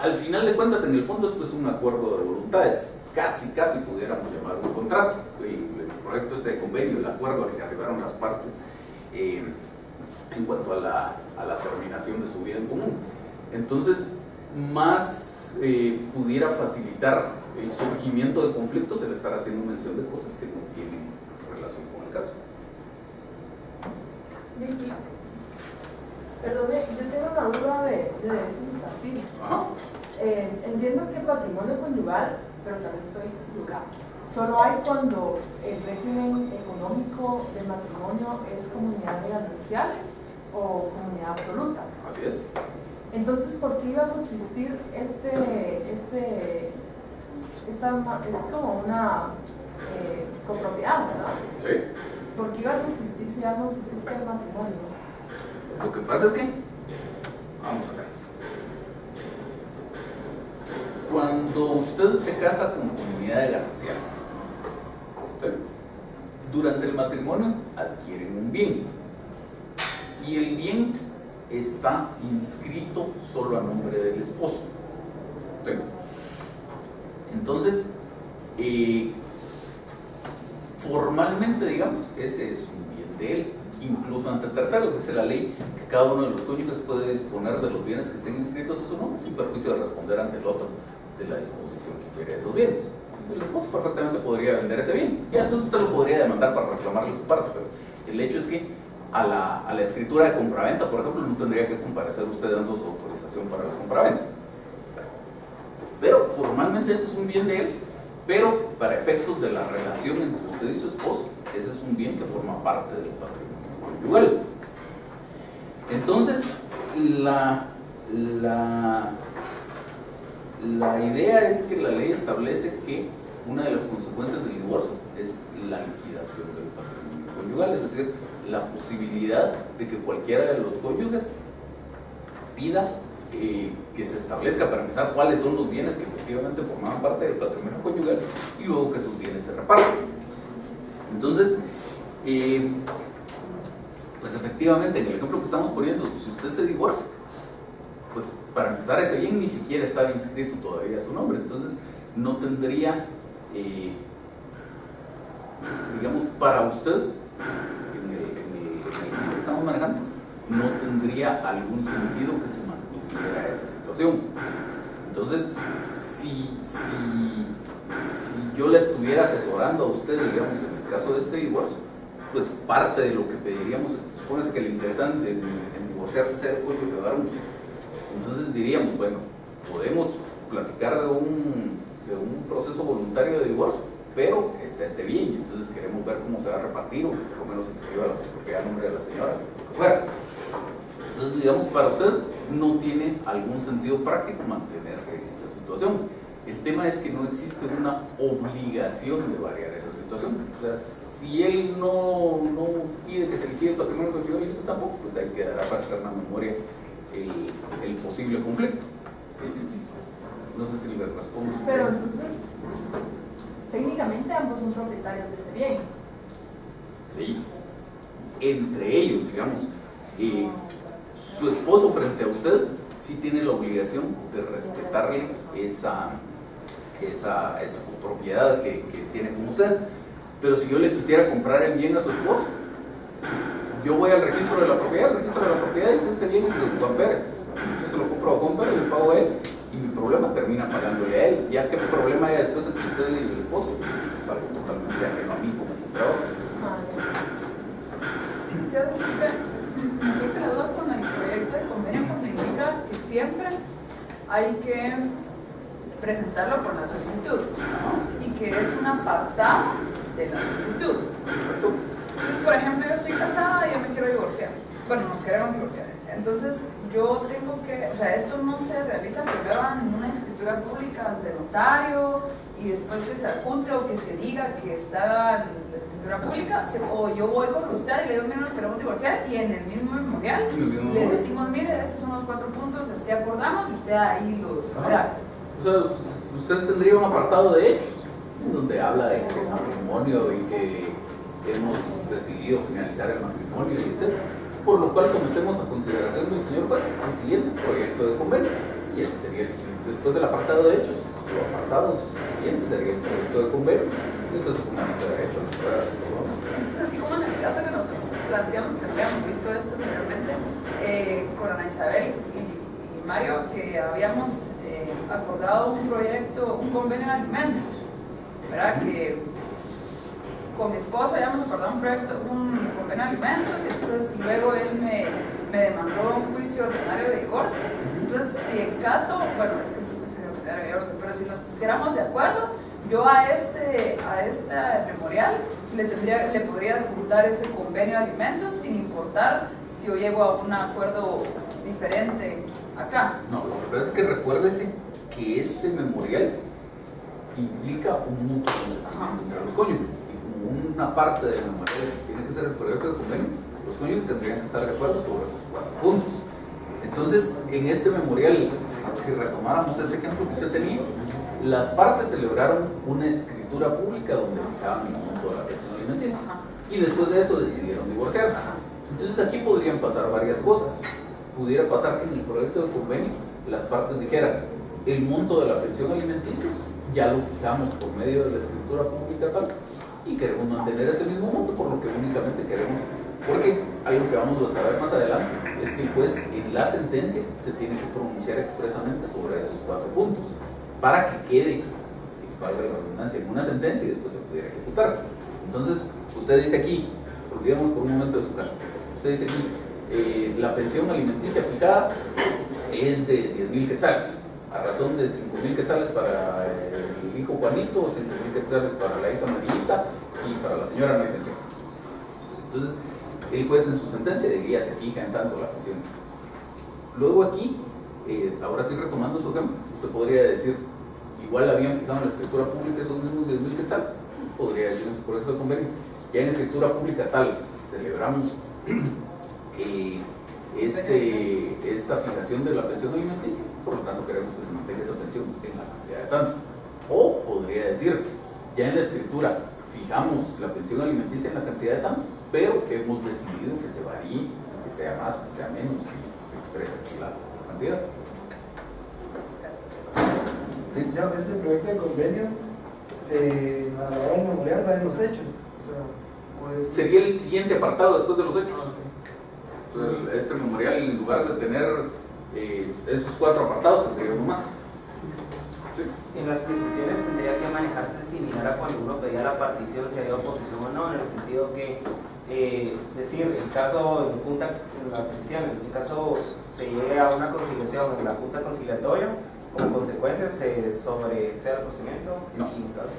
al final de cuentas, en el fondo esto es un acuerdo de voluntades, casi pudiéramos llamar un contrato. El proyecto de convenio, el acuerdo al que arribaron las partes en cuanto a la terminación de su vida en común. Entonces, más pudiera facilitar el surgimiento de conflictos el estar haciendo mención de cosas que no tienen relación con el caso.
Vicky, perdone, yo tengo una duda de derechos sustantivos.
Ajá.
Entiendo que patrimonio conyugal, pero también estoy equivocada. Solo hay cuando el régimen económico del matrimonio es comunidad de gananciales o comunidad absoluta.
Así es.
Entonces, ¿por qué iba a subsistir es como una copropiedad, ¿verdad?
Sí.
¿Por qué iba a subsistir si ya no subsiste el matrimonio?
Lo que pasa es que, vamos a ver, cuando usted se casa con comunidad de gananciales, durante el matrimonio adquieren un bien, y el bien está inscrito solo a nombre del esposo. Entonces, formalmente, digamos, ese es un bien de él, incluso ante terceros, dice la ley que cada uno de los cónyuges puede disponer de los bienes que estén inscritos a su nombre sin perjuicio de responder ante el otro de la disposición que hiciera de esos bienes. El esposo perfectamente podría vender ese bien, y entonces usted lo podría demandar para reclamarle su parte, pero el hecho es que a la escritura de compraventa, por ejemplo, no tendría que comparecer usted dando su autorización para la compraventa. Pero formalmente eso es un bien de él, pero para efectos de la relación entre usted y su esposo, ese es un bien que forma parte del patrimonio conyugal. Entonces, la idea es que la ley establece que una de las consecuencias del divorcio es la liquidación del patrimonio conyugal, es decir, la posibilidad de que cualquiera de los cónyuges pida que se establezca, para empezar, cuáles son los bienes que efectivamente formaban parte del patrimonio conyugal y luego que esos bienes se reparten. Entonces, pues efectivamente, en el ejemplo que estamos poniendo, si usted se divorcia, pues para empezar ese bien ni siquiera estaba inscrito todavía su nombre, entonces no tendría, digamos, para usted, en el ejemplo que estamos manejando, no tendría algún sentido que se mantuviera esa situación. Entonces, si yo le estuviera asesorando a usted, digamos, en el caso de este divorcio, pues parte de lo que pediríamos, supóngase que le interesan en divorciarse sea el cónyuge varón. Entonces diríamos, bueno, podemos platicar de un proceso voluntario de divorcio, pero está este bien, y entonces queremos ver cómo se va a repartir, o que por lo menos se inscriba la propiedad a nombre de la señora, lo que fuera. Entonces, digamos, para usted no tiene algún sentido práctico mantenerse en esa situación. El tema es que no existe una obligación de variar esa situación. O sea, si él no pide que se liquide el patrimonio conyugal y usted tampoco, pues ahí quedará para eterna memoria el posible conflicto. No sé si le respondo.
Pero entonces, técnicamente ambos son propietarios de ese bien.
Sí, entre ellos, digamos, su esposo frente a usted sí tiene la obligación de respetarle esa propiedad que tiene con usted. Pero si yo le quisiera comprar el bien a su esposo, yo voy al registro de la propiedad, el registro de la propiedad dice este bien es de Juan Pérez. Yo se lo compro a Juan Pérez, le pago a él y mi problema termina pagándole a él. Ya que el problema haya después entre usted y el esposo, es algo totalmente ajeno a mí como comprador.
Licenciado, me surge la duda con el proyecto de convenio porque indica que siempre hay que presentarlo por la solicitud y que es un apartado de la solicitud. Entonces, por ejemplo, yo estoy casada y yo me quiero divorciar. Bueno, nos queremos divorciar. Entonces, yo tengo que, o sea, esto no se realiza primero en una escritura pública ante notario y después que se adjunte o que se diga que está en la escritura pública, o yo voy con usted y le digo, mira, nos queremos divorciar y en el mismo memorial le decimos, mire, estos son los 4 puntos, así acordamos y usted ahí los redacta.
O sea, usted tendría un apartado de hechos donde habla de matrimonio y que hemos decidido finalizar el matrimonio y etc. Por lo cual sometemos a consideración del señor juez el siguiente proyecto de convenio. Y ese sería el siguiente. Después del apartado de hechos, los apartados siguientes sería el proyecto de convenio. Esto es un fundamento de derecho.
Entonces, así como en el caso que nosotros planteamos, que habíamos visto esto anteriormente, con Ana Isabel y Mario, que habíamos acordado un proyecto, un convenio de alimentos, ¿verdad? Que con mi esposo habíamos acordado un proyecto, un convenio de alimentos, y entonces luego él me demandó un juicio ordinario de divorcio. Entonces, si en caso, bueno, es que este juicio ordinario de divorcio, pero si nos pusiéramos de acuerdo, yo a este memorial le podría adjuntar ese convenio de alimentos sin importar si yo llego a un acuerdo diferente acá.
No, lo que pasa es que recuérdese que este memorial implica un mutuo consentimiento entre los cónyuges y como una parte del memorial tiene que ser el proyecto de convenio, los cónyuges tendrían que estar de acuerdo sobre los 4 puntos. Entonces, en este memorial, si retomáramos ese ejemplo que usted tenía, las partes celebraron una escritura pública donde fijaban el monto de la pensión alimenticia y después de eso decidieron divorciarse. Entonces aquí podrían pasar varias cosas. Pudiera pasar que en el proyecto de convenio las partes dijeran el monto de la pensión alimenticia ya lo fijamos por medio de la escritura pública tal y queremos mantener ese mismo monto por lo que únicamente queremos, porque algo que vamos a saber más adelante es que el juez en la sentencia se tiene que pronunciar expresamente sobre esos 4 puntos para que quede, valga la redundancia, en una sentencia y después se pudiera ejecutar. Entonces usted dice aquí, olvidemos por un momento de su caso, usted dice aquí la pensión alimenticia fijada es de 10,000 quetzales a razón de 5,000 quetzales para el hijo Juanito, 5,000 quetzales para la hija Marita y para la señora no hay pensión. Entonces, el juez en su sentencia diría se fija en tanto la pensión. Luego aquí, ahora sí retomando su ejemplo, usted podría decir, igual habían fijado en la escritura pública esos mismos 10,000 quetzales, podría decir en su proyecto de convenio, ya en escritura pública tal, celebramos esta fijación de la pensión alimenticia, por lo tanto queremos que se mantenga esa pensión en la cantidad de tanto. O podría decir, ya en la escritura fijamos la pensión alimenticia en la cantidad de tanto, pero hemos decidido que se varíe, que sea más, que sea menos, que expresa la cantidad.
Sí, ya, este proyecto de convenio a la hora del memorial va en los hechos. O sea, pues...
Sería el siguiente apartado después de los hechos. Este memorial, en lugar de tener esos 4 apartados, tendría uno más. ¿Sí?
En las peticiones tendría que manejarse similar a cuando uno pedía la partición, si había oposición o no, en el sentido que, decir, el caso en junta, en las peticiones, en caso se llegue a una conciliación en la junta conciliatoria, como consecuencia se sobresea el procedimiento.
No.
Y en caso,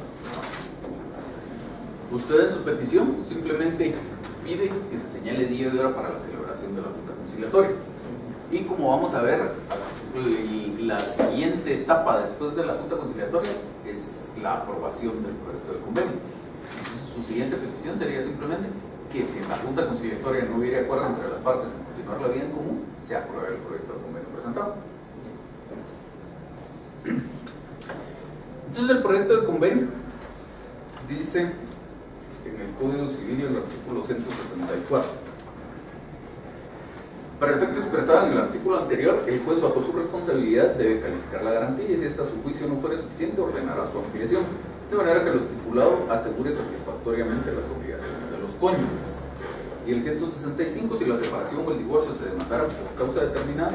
no. Usted en su petición simplemente pide que se señale día y hora para la celebración de la junta conciliatoria. Y como vamos a ver, la siguiente etapa después de la junta conciliatoria es la aprobación del proyecto de convenio. Entonces, su siguiente petición sería simplemente que si en la junta conciliatoria no hubiera acuerdo entre las partes en continuar la vida en común, se apruebe el proyecto de convenio presentado. Entonces el proyecto de convenio dice en el Código Civil, en el artículo 164. Para el efecto expresado en el artículo anterior, el juez bajo su responsabilidad debe calificar la garantía y si esta a su juicio no fuera suficiente, ordenará su ampliación, de manera que lo estipulado asegure satisfactoriamente las obligaciones de los cónyuges. Y el 165, si la separación o el divorcio se demandara por causa determinada,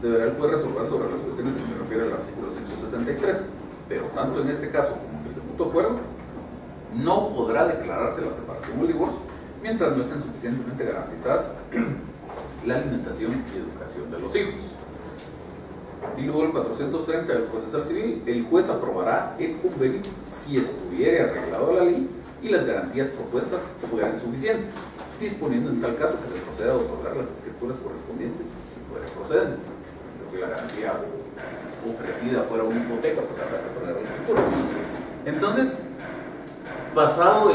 deberá el juez resolver sobre las cuestiones que se refiere al artículo 163, pero tanto en este caso como en el de mutuo acuerdo, no podrá declararse la separación o el divorcio mientras no estén suficientemente garantizadas la alimentación y educación de los hijos. Y luego el 430 del procesal civil, el juez aprobará el convenio si estuviere arreglado la ley y las garantías propuestas fueran suficientes, disponiendo en tal caso que se proceda a otorgar las escrituras correspondientes si fuera procedente. Pero si la garantía ofrecida fuera una hipoteca, pues habrá que otorgar la escritura. Entonces, basado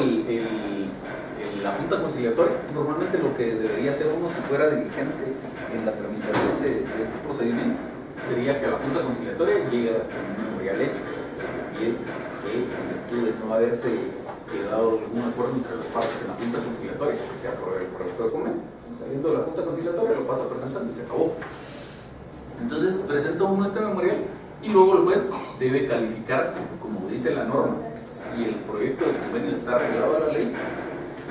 la Junta Conciliatoria, normalmente lo que debería hacer uno si fuera diligente en la tramitación de este procedimiento sería que la Junta Conciliatoria llegue a un memorial hecho y que en virtud de no haberse llegado a algún acuerdo entre las partes en la Junta Conciliatoria, que se apruebe el proyecto de convenio. Saliendo de la Junta Conciliatoria lo pasa presentando y se acabó. Entonces presenta uno este memorial y luego el juez debe calificar, como dice la norma, si el proyecto de convenio está arreglado a la ley.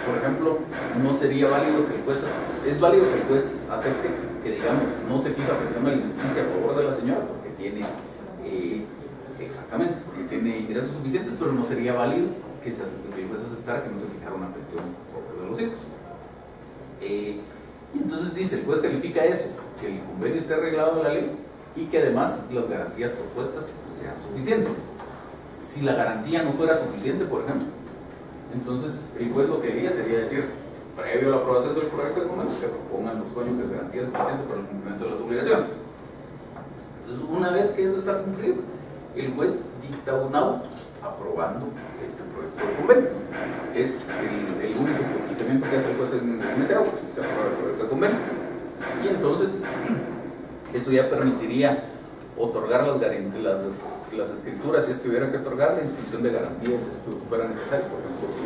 Por ejemplo, no sería válido que el juez, es válido que el juez acepte que, digamos, no se fija pensión alimenticia a favor de la señora porque tiene, exactamente, porque tiene ingresos suficientes, pero no sería válido que el juez aceptara que no se fijara una pensión a favor de los hijos. Y entonces dice, el juez califica eso, que el convenio esté arreglado a la ley y que además las garantías propuestas sean suficientes. Si la garantía no fuera suficiente, por ejemplo, entonces el juez lo que haría sería decir, previo a la aprobación del proyecto de convenio, que propongan los cónyuges garantías suficientes para el cumplimiento de las obligaciones. Entonces, una vez que eso está cumplido, el juez dicta un auto aprobando este proyecto de convenio. Es el único pronunciamiento que hace el juez en ese auto, se aprueba el proyecto de convenio. Y entonces, eso ya permitiría otorgar las escrituras si es que hubiera que otorgar, la inscripción de garantías si es que fuera necesario, por ejemplo, si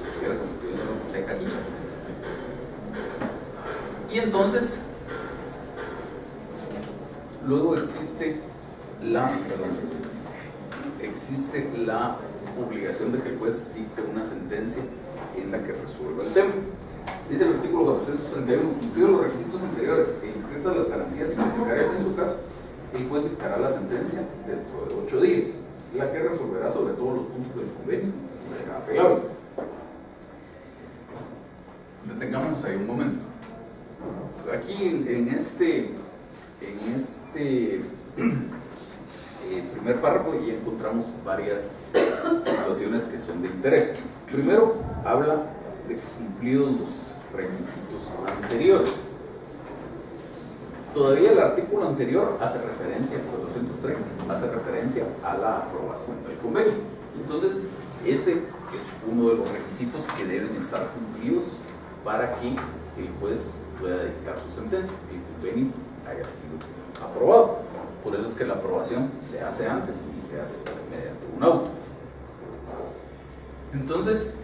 se hubiera constituido una hipoteca aquí. Y entonces, luego existe la obligación de que el juez dicte una sentencia en la que resuelva el tema. Dice el artículo 431, cumplidos los requisitos anteriores e inscritas las garantías hipotecarias en su caso, el juez dictará la sentencia dentro de 8 días, la que resolverá sobre todos los puntos del convenio y será apelable. Detengámonos ahí un momento. Aquí en este primer párrafo ya encontramos varias situaciones que son de interés. Primero, habla de cumplidos los requisitos anteriores. Todavía el artículo anterior hace referencia, el 430, hace referencia a la aprobación del convenio. Entonces, ese es uno de los requisitos que deben estar cumplidos para que el juez pueda dictar su sentencia, que el convenio haya sido aprobado. Por eso es que la aprobación se hace antes y se hace mediante un auto. Entonces,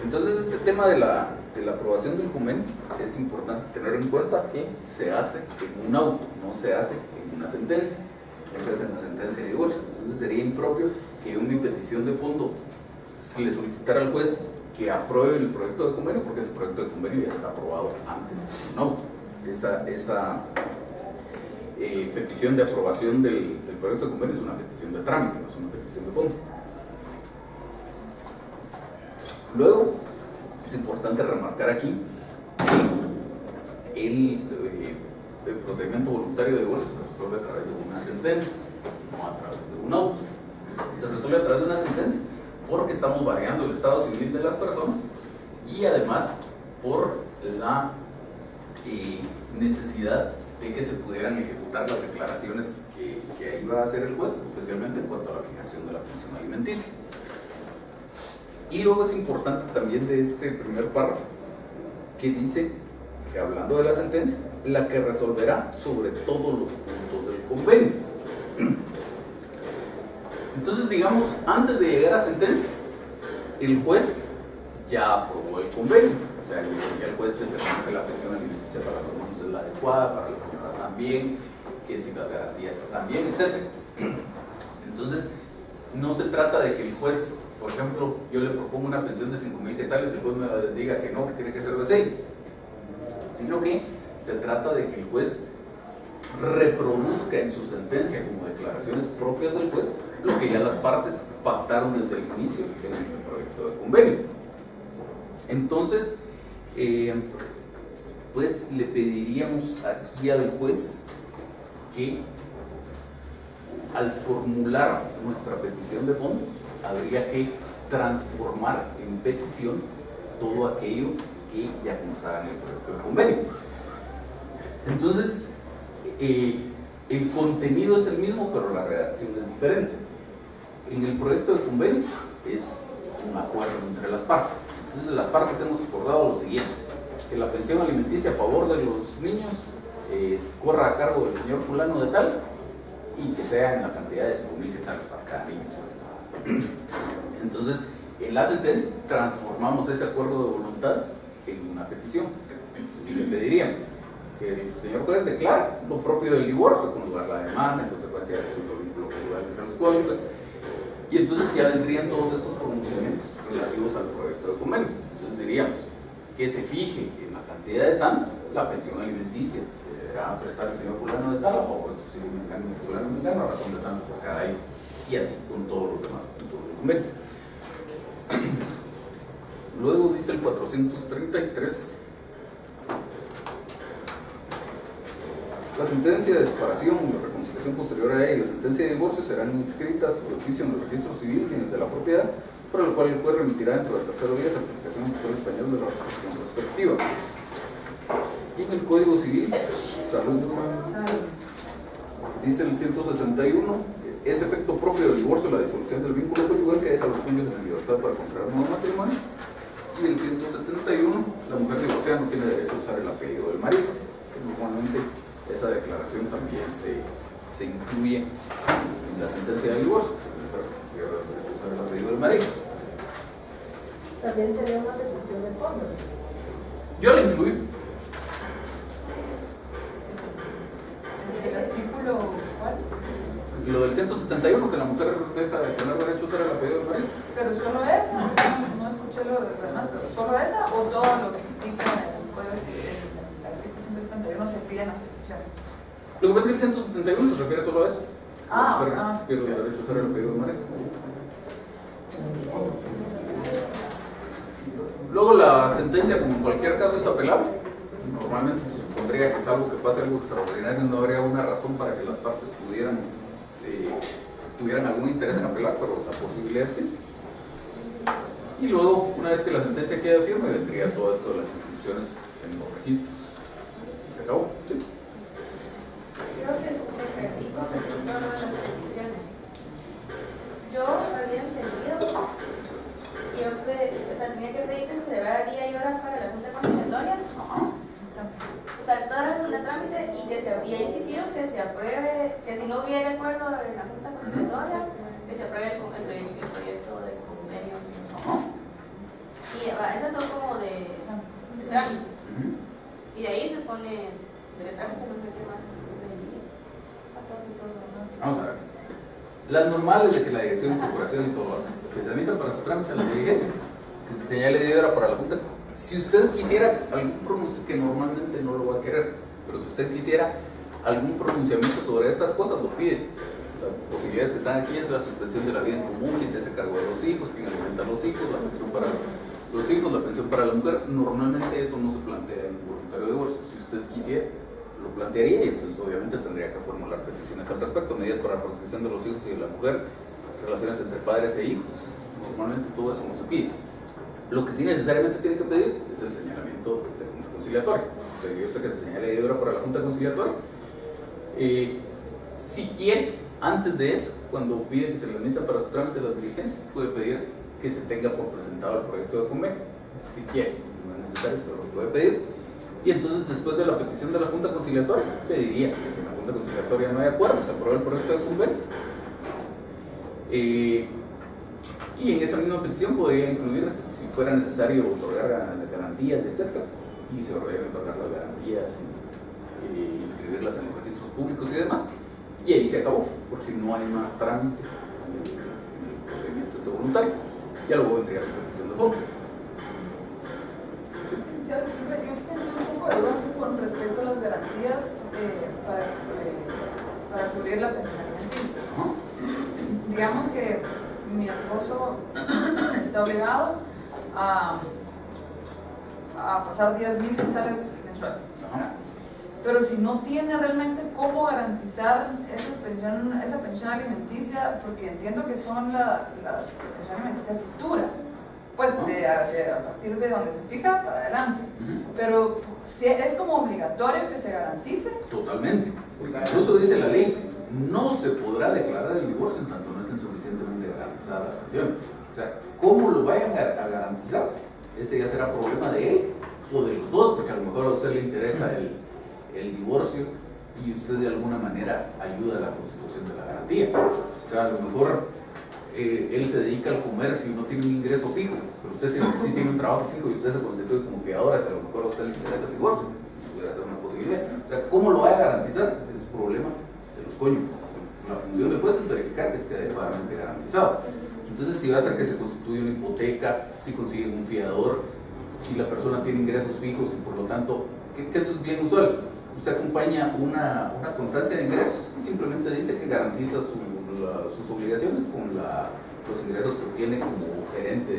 entonces este tema de la aprobación del convenio es importante tener en cuenta que se hace en un auto, no se hace en una sentencia, no se hace en la sentencia de divorcio. Entonces sería impropio que yo en mi petición de fondo se le solicitara al juez que apruebe el proyecto de convenio, porque ese proyecto de convenio ya está aprobado antes en un auto. Esa petición de aprobación del proyecto de convenio es una petición de trámite, no es una petición de fondo. Luego, es importante remarcar aquí que el procedimiento voluntario de divorcio se resuelve a través de una sentencia, no a través de un auto. Se resuelve a través de una sentencia porque estamos variando el estado civil de las personas y además por la necesidad de que se pudieran ejecutar las declaraciones que iba a hacer el juez, especialmente en cuanto a la fijación de la pensión alimenticia. Y luego es importante también de este primer párrafo que dice que, hablando de la sentencia, la que resolverá sobre todos los puntos del convenio. Entonces, digamos, antes de llegar a sentencia, el juez ya aprobó el convenio. O sea, ya el juez determinó que la pensión alimenticia para los niños es la adecuada, para la señora también, que si las garantías están bien, etc. Entonces, no se trata de que el juez, por ejemplo, yo le propongo una pensión de 5,000 quetzales y el juez me diga que no, que tiene que ser de 6, sino que se trata de que el juez reproduzca en su sentencia como declaraciones propias del juez lo que ya las partes pactaron desde el inicio en este proyecto de convenio. Entonces, pues le pediríamos aquí al juez que al formular nuestra petición de fondo habría que transformar en peticiones todo aquello que ya constaba en el proyecto de convenio. Entonces, el contenido es el mismo, pero la redacción es diferente. En el proyecto de convenio es un acuerdo entre las partes. Entonces, las partes hemos acordado lo siguiente: que la pensión alimenticia a favor de los niños corra a cargo del señor fulano de tal y que sea en la cantidad de 5,000 quetzales para cada niño. Entonces, en la sentencia transformamos ese acuerdo de voluntades en una petición y le pedirían que el señor juez declare lo propio del divorcio, conjugar la demanda en consecuencia del asunto vínculo conjugal entre los cónyuges, y entonces ya vendrían todos estos pronunciamientos relativos al proyecto de convenio. Entonces diríamos que se fije en la cantidad de tanto la pensión alimenticia que deberá prestar el señor fulano de tal a favor de su hijo fulano mengano a razón de tanto por cada hijo, y así con todos los demás puntos del convenio. Luego dice el 433: la sentencia de separación y la reconciliación posterior a ella y la sentencia de divorcio serán inscritas de oficio en el registro civil y en el de la propiedad, para lo cual el juez remitirá dentro del tercero día certificación en papel español de la resolución respectiva. Y en el Código Civil, salud, dice el 161, es efecto propio del divorcio la disolución del vínculo conyugal que deja a los cónyuges en libertad para contraer un nuevo matrimonio. Y el 171, la mujer divorciada no tiene derecho a usar el apellido del marido. Normalmente esa declaración también se incluye en la sentencia de divorcio. La mujer pierde el derecho a usar el apellido del marido.
También sería una petición de fondo.
Yo la incluyo.
¿El artículo cuál?
Lo del 171, que la mujer deja de tener derecho a usar el apellido del marido.
Pero solo esa, o sea, no escuché lo demás, pero solo esa o todo lo que indica en el Código Civil, el artículo 171 se piden las peticiones.
Lo que pasa es que el 171 se refiere solo a eso.
Ah,
la mujer pierde el derecho a usar el apellido del marido. Luego la sentencia, como en cualquier caso, es apelable. Normalmente se supondría que es algo que pase algo extraordinario, no habría una razón para que las partes tuvieran algún interés en apelar, pero la posibilidad existe. Y luego, una vez que la sentencia queda firme, vendría todo esto de las inscripciones en los registros. Y se acabó. ¿Sí?
Creo que me perdí con respecto a las peticiones. Yo había entendido que tenía que pedir que se celebrara día y hora para la Junta Conciliatoria. O sea, todo eso es un trámite y ahí sí pido que se apruebe, que si no hubiera acuerdo en la Junta Conciliatoria, que se apruebe el proyecto de convenio. Y esas son como de trámite. Y de ahí se pone de trámite, no sé qué más.
Vamos a ver. Las normales de que la dirección de procuración y todo, que se admitan para su trámite a la diligencia, que se señale de hora para la Junta. Si usted quisiera algún pronunciamiento, que normalmente no lo va a querer, pero si usted quisiera algún pronunciamiento sobre estas cosas, lo pide. Las posibilidades que están aquí es la suspensión de la vida en común, quien se hace cargo de los hijos, quien alimenta a los hijos, la pensión para los hijos, la pensión para la mujer. Normalmente eso no se plantea en el voluntario de divorcio. Si usted quisiera, lo plantearía y entonces obviamente tendría que formular peticiones al respecto, medidas para la protección de los hijos y de la mujer, relaciones entre padres e hijos. Normalmente todo eso no se pide. Lo que sí necesariamente tiene que pedir es el señalamiento de Junta Conciliatoria. Pediría usted que se señale de hora para la Junta Conciliatoria. Si quiere, antes de eso, cuando pide que se le admita para su trámite de las diligencias, puede pedir que se tenga por presentado el proyecto de convenio. Si quiere, no es necesario, pero lo puede pedir. Y entonces, después de la petición de la Junta Conciliatoria, se diría que si en la Junta Conciliatoria no hay acuerdo, se aprueba el proyecto de convenio. Y en esa misma petición podría incluir, si fuera necesario, otorgar garantías, etc. Y se podrían otorgar las garantías y inscribirlas en los registros públicos y demás. Y ahí se acabó, porque no hay más trámite en el procedimiento este voluntario. Ya luego vendría su petición de fondo.
Yo tengo un poco de duda con respecto a las garantías para cubrir la pensión alimenticia. Digamos que mi esposo está obligado a pasar 10.000 quetzales mensuales. Pero si no tiene realmente cómo garantizar esa pensión alimenticia, porque entiendo que son la pensión alimenticia futura, pues a partir de donde se fija para adelante. Pero si es como obligatorio que se garantice.
Totalmente, porque incluso dice la ley, no se podrá declarar el divorcio en tanto no estén suficientemente garantizadas las pensiones. O sea, ¿cómo lo vayan a garantizar? Ese ya será problema de él o de los dos, porque a lo mejor a usted le interesa el divorcio y usted de alguna manera ayuda a la constitución de la garantía. O sea, a lo mejor él se dedica al comercio y no tiene un ingreso fijo, pero usted sí tiene un trabajo fijo y usted se constituye como fiadora, a lo mejor a usted le interesa el divorcio, pudiera ser una posibilidad. O sea, ¿cómo lo va a garantizar? Es problema de los cónyuges. La función del juez es verificar que esté adecuadamente garantizado. Entonces, si va a ser que se constituye una hipoteca, si consigue un fiador, si la persona tiene ingresos fijos y por lo tanto, que eso es bien usual. Usted acompaña una constancia de ingresos y simplemente dice que garantiza sus obligaciones con los ingresos que obtiene como gerente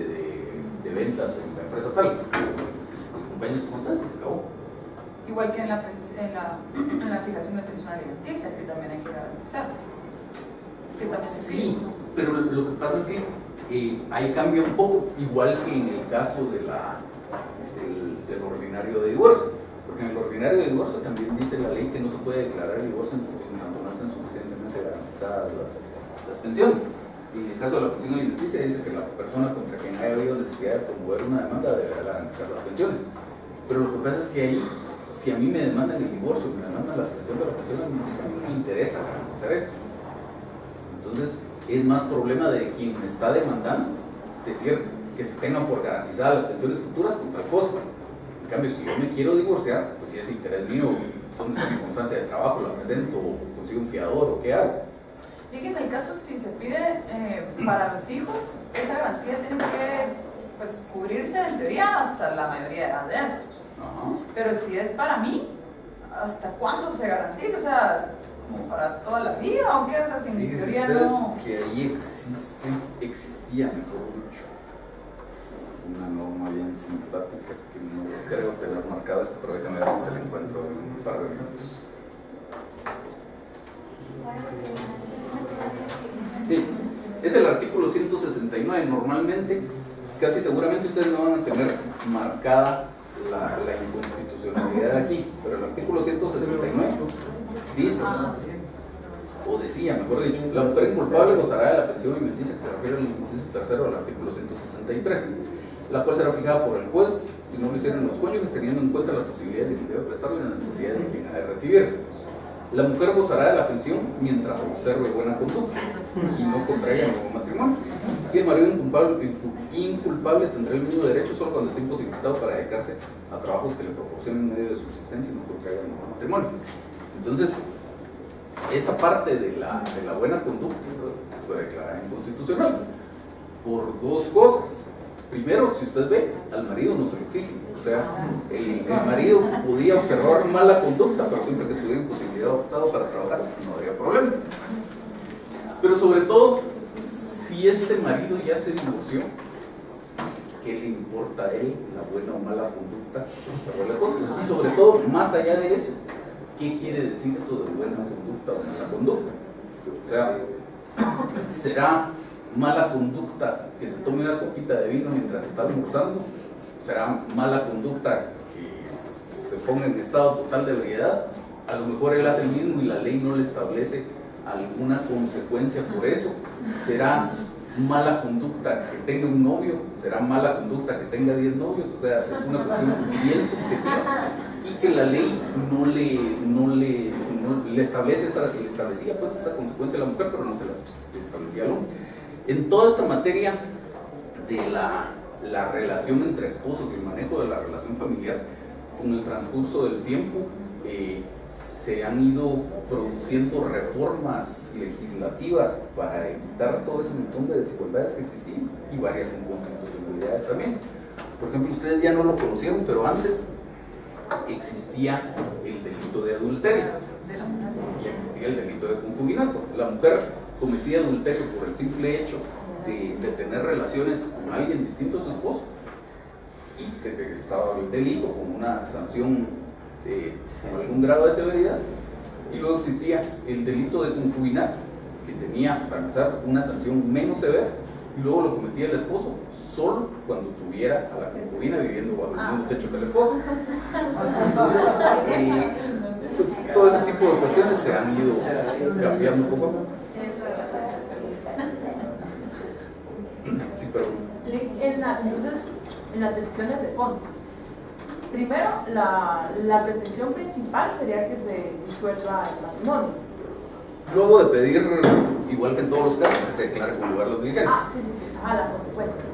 de ventas en la empresa tal. Acompaña su constancia y se acabó.
Igual que en la fijación de pensión alimenticia, que también hay que garantizar.
Sí, pero lo que pasa es que ahí cambia un poco, igual que en el caso del ordinario de divorcio. Porque en el ordinario de divorcio también dice la ley que no se puede declarar el divorcio en tanto no estén suficientemente garantizadas las pensiones. Y en el caso de la pensión alimenticia dice que la persona contra quien haya habido necesidad de promover una demanda deberá garantizar las pensiones. Pero lo que pasa es que ahí, si a mí me demandan el divorcio, me demandan la pensión de la pensión alimenticia, a mí me interesa garantizar eso. Entonces es más problema de quien me está demandando decir que se tengan por garantizadas las pensiones futuras con tal cosa. En cambio, si yo me quiero divorciar, pues si es interés mío, ¿dónde está mi constancia de trabajo? ¿La presento? ¿O consigo un fiador? ¿O qué hago?
Y que en el caso, si se pide para los hijos, esa garantía tiene que pues, cubrirse en teoría hasta la mayoría de edad de estos. Pero si es para mí, ¿hasta cuándo se garantiza? O sea, ¿como para toda la vida o qué? O sea, si en teoría no...
que ahí existía, mejor dicho, una norma bien simpática que no creo tener marcado esto, pero déjame ver si se la encuentro en un par de minutos. Sí, es el artículo 169. Normalmente, casi seguramente ustedes no van a tener marcada la inconstitucionalidad aquí, pero el artículo 169 dice, o decía, mejor dicho, la mujer inculpable gozará de la pensión alimenticia que se refiere al inciso tercero del artículo 163, la cual será fijada por el juez si no lo hicieran los cónyuges, teniendo en cuenta las posibilidades de quien debe prestarle y la necesidad de quien ha de recibir. La mujer gozará de la pensión mientras observe buena conducta y no contraiga nuevo matrimonio. Y el marido inculpable tendrá el mismo derecho solo cuando esté imposibilitado para dedicarse a trabajos que le proporcionen medio de subsistencia y no contraiga nuevo matrimonio. Entonces, esa parte de la buena conducta fue declarada inconstitucional por dos cosas. Primero, si usted ve, al marido no se lo exige. O sea, el marido podía observar mala conducta, pero siempre que estuviera en posibilidad optado para trabajar, no habría problema. Pero sobre todo, si este marido ya se divorció, ¿qué le importa a él la buena o mala conducta de observar las cosas? Y sobre todo, más allá de eso, ¿qué quiere decir eso de buena conducta o mala conducta? O sea, ¿será mala conducta que se tome una copita de vino mientras está almorzando? ¿Será mala conducta que se ponga en estado total de ebriedad? A lo mejor él hace el mismo y la ley no le establece alguna consecuencia por eso. ¿Será mala conducta que tenga un novio? ¿Será mala conducta que tenga 10 novios? O sea, es una cuestión bien subjetiva. y que la ley no le establecía pues esa consecuencia a la mujer, pero no se las establecía al hombre. En toda esta materia de la relación entre esposos y el manejo de la relación familiar, con el transcurso del tiempo se han ido produciendo reformas legislativas para evitar todo ese montón de desigualdades que existían y varias inconstitucionalidades también. Por ejemplo, ustedes ya no lo conocieron, pero antes existía el delito de adulterio y existía el delito de concubinato. La mujer cometía adulterio por el simple hecho de tener relaciones con alguien distinto a su esposo, y que estaba el delito con una sanción con algún grado de severidad. Y luego existía el delito de concubinato, que tenía, para empezar, una sanción menos severa, y luego lo cometía el esposo solo cuando tuviera a la concubina viviendo bajo el mismo techo que el esposo. Entonces, pues, todo ese tipo de cuestiones se han ido cambiando poco a poco. Sí, pero
entonces, en las decisiones de fondo, primero, la pretensión principal sería que se disuelva el matrimonio.
Luego de pedir, igual que en todos los casos, que se declare con lugar las diligencias.
Sí, la consecuencia.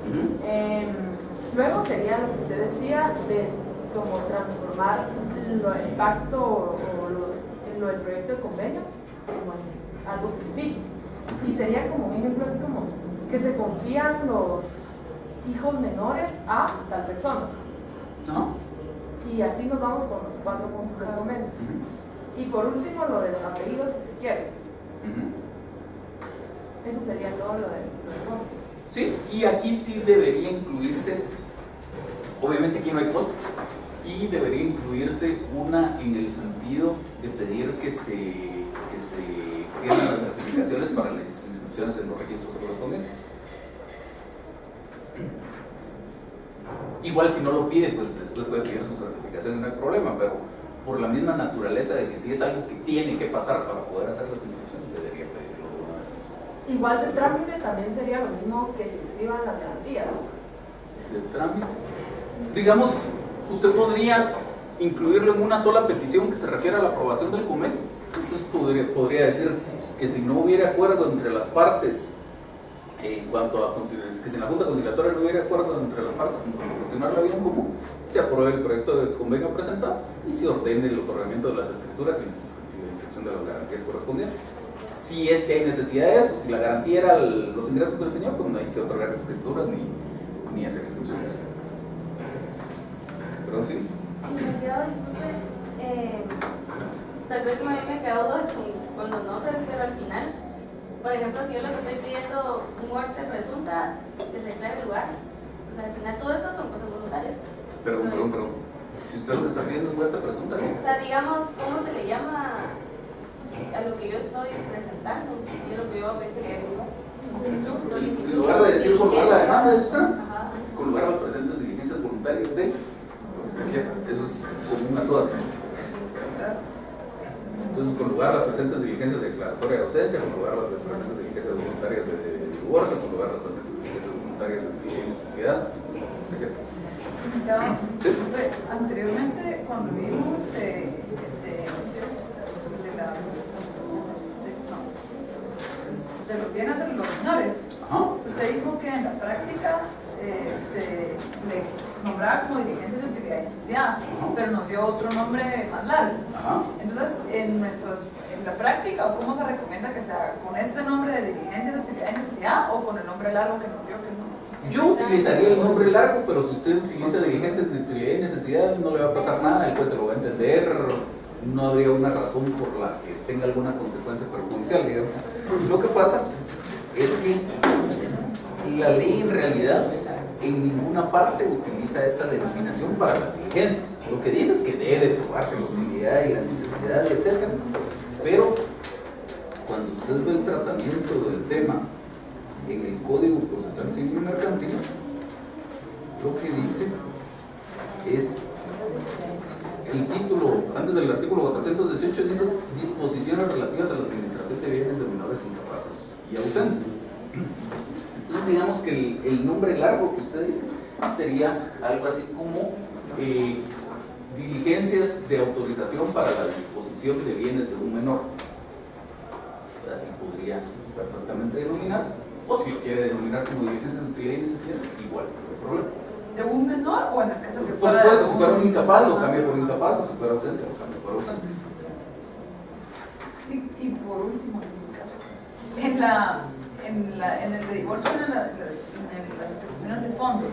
Luego sería lo que usted decía de como transformar el pacto o lo del proyecto de convenio como en algo que se fije. Y sería como un ejemplo así como que se confían los hijos menores a tal persona.
¿No?
Y así nos vamos con los 4 puntos del convenio. Y por último, lo de los apellidos, si se quiere. Eso sería todo lo del convenio.
Sí, y aquí sí debería incluirse, obviamente aquí no hay costos, y debería incluirse una en el sentido de pedir que se extiendan las certificaciones para las inscripciones en los registros correspondientes. Igual si no lo pide, pues después puede pedir su certificación, no hay problema, pero por la misma naturaleza de que si es algo que tiene que pasar para poder hacer las inscripciones, debería pedirlo.
Igual el trámite también sería lo mismo que se inscriban las garantías.
¿El trámite? Digamos, usted podría incluirlo en una sola petición que se refiere a la aprobación del convenio. Entonces podría decir que si no hubiera acuerdo entre las partes en cuanto a que si en la Junta Conciliatoria no hubiera acuerdo entre las partes en cuanto a continuar la vida en común, se apruebe el proyecto de convenio presentado y se ordene el otorgamiento de las escrituras y la inscripción de las garantías correspondientes. Si es que hay necesidad de eso, si la garantía era los ingresos del señor, pues no hay que otorgar escrituras ni hacer inscripciones. Perdón, sí.
Licenciado, disculpe, tal vez me había quedado con los nombres, pero al final, por ejemplo, si yo lo que estoy pidiendo muerte presunta, que se declare el lugar, o sea, al final todo esto son cosas voluntarias.
Perdón. Si usted lo que está pidiendo es muerte presunta, ¿no?
O sea, digamos, ¿cómo se le llama a lo que yo estoy presentando? Y lo que yo quería solicitud.
En lugar de decir con lugar la demanda,
Ajá.
con lugar a las presentes diligencias voluntarias de, eso es común a todas. Entonces, con lugar a las presentes diligencias de declaratoria de ausencia, con lugar a las presentes diligencias voluntarias de divorcio, con lugar a las presentes diligencias voluntarias de necesidad, no sé qué.
¿Sí? Anteriormente, cuando vimos de los bienes de los menores, usted dijo que en la práctica se le nombraba como diligencias de utilidad y necesidad, pero nos dio otro nombre más largo. Entonces, en la práctica, ¿o cómo se recomienda que sea? ¿Con este nombre de diligencias de utilidad y necesidad o con el nombre largo que nos dio que no?
Yo utilizaría el nombre largo, pero si usted utiliza diligencias de utilidad y necesidad, no le va a pasar nada, el juez se lo va a entender, no habría una razón por la que tenga alguna consecuencia perjudicial, digamos. Lo que pasa es que la ley en realidad en ninguna parte utiliza esa denominación para la diligencia. Lo que dice es que debe probarse la utilidad y la necesidad, etc. Pero cuando usted ve el tratamiento del tema en el Código Procesal Civil y Mercantil, lo que dice es el título, antes del artículo 418, dice disposiciones relativas a la administración de bienes de menores incapaces y ausentes. Entonces digamos que el nombre largo que usted dice sería algo así como diligencias de autorización para la disposición de bienes de un menor. Así podría perfectamente denominar, o si lo quiere denominar como diligencias de utilidad y necesidad, igual, no hay problema.
¿De un menor o en el caso que
Por
fuera
supuesto, si fuera un incapaz, lo cambia por incapaz, o si fuera ausente, lo cambia por ausente.
Y por último, en mi caso, en el de divorcio, en las peticiones de fondo,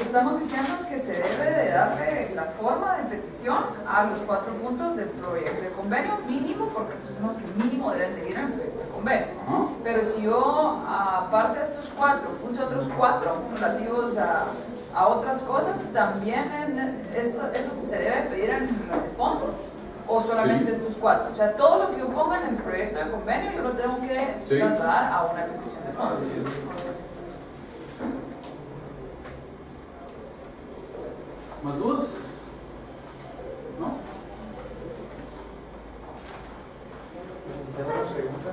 estamos diciendo que se debe de darle la forma de petición a los 4 puntos del proyecto de convenio mínimo, porque esos son los que mínimo deben de ir en el proyecto de convenio. Pero si yo, aparte de estos 4, puse otros 4 relativos a otras cosas, también eso se debe pedir en la de fondo. ¿O solamente estos 4? O sea, todo lo que yo ponga en el proyecto de convenio yo lo tengo que trasladar a una petición de fondo.
Así es. ¿Más dudas? ¿No?
Hacer una pregunta.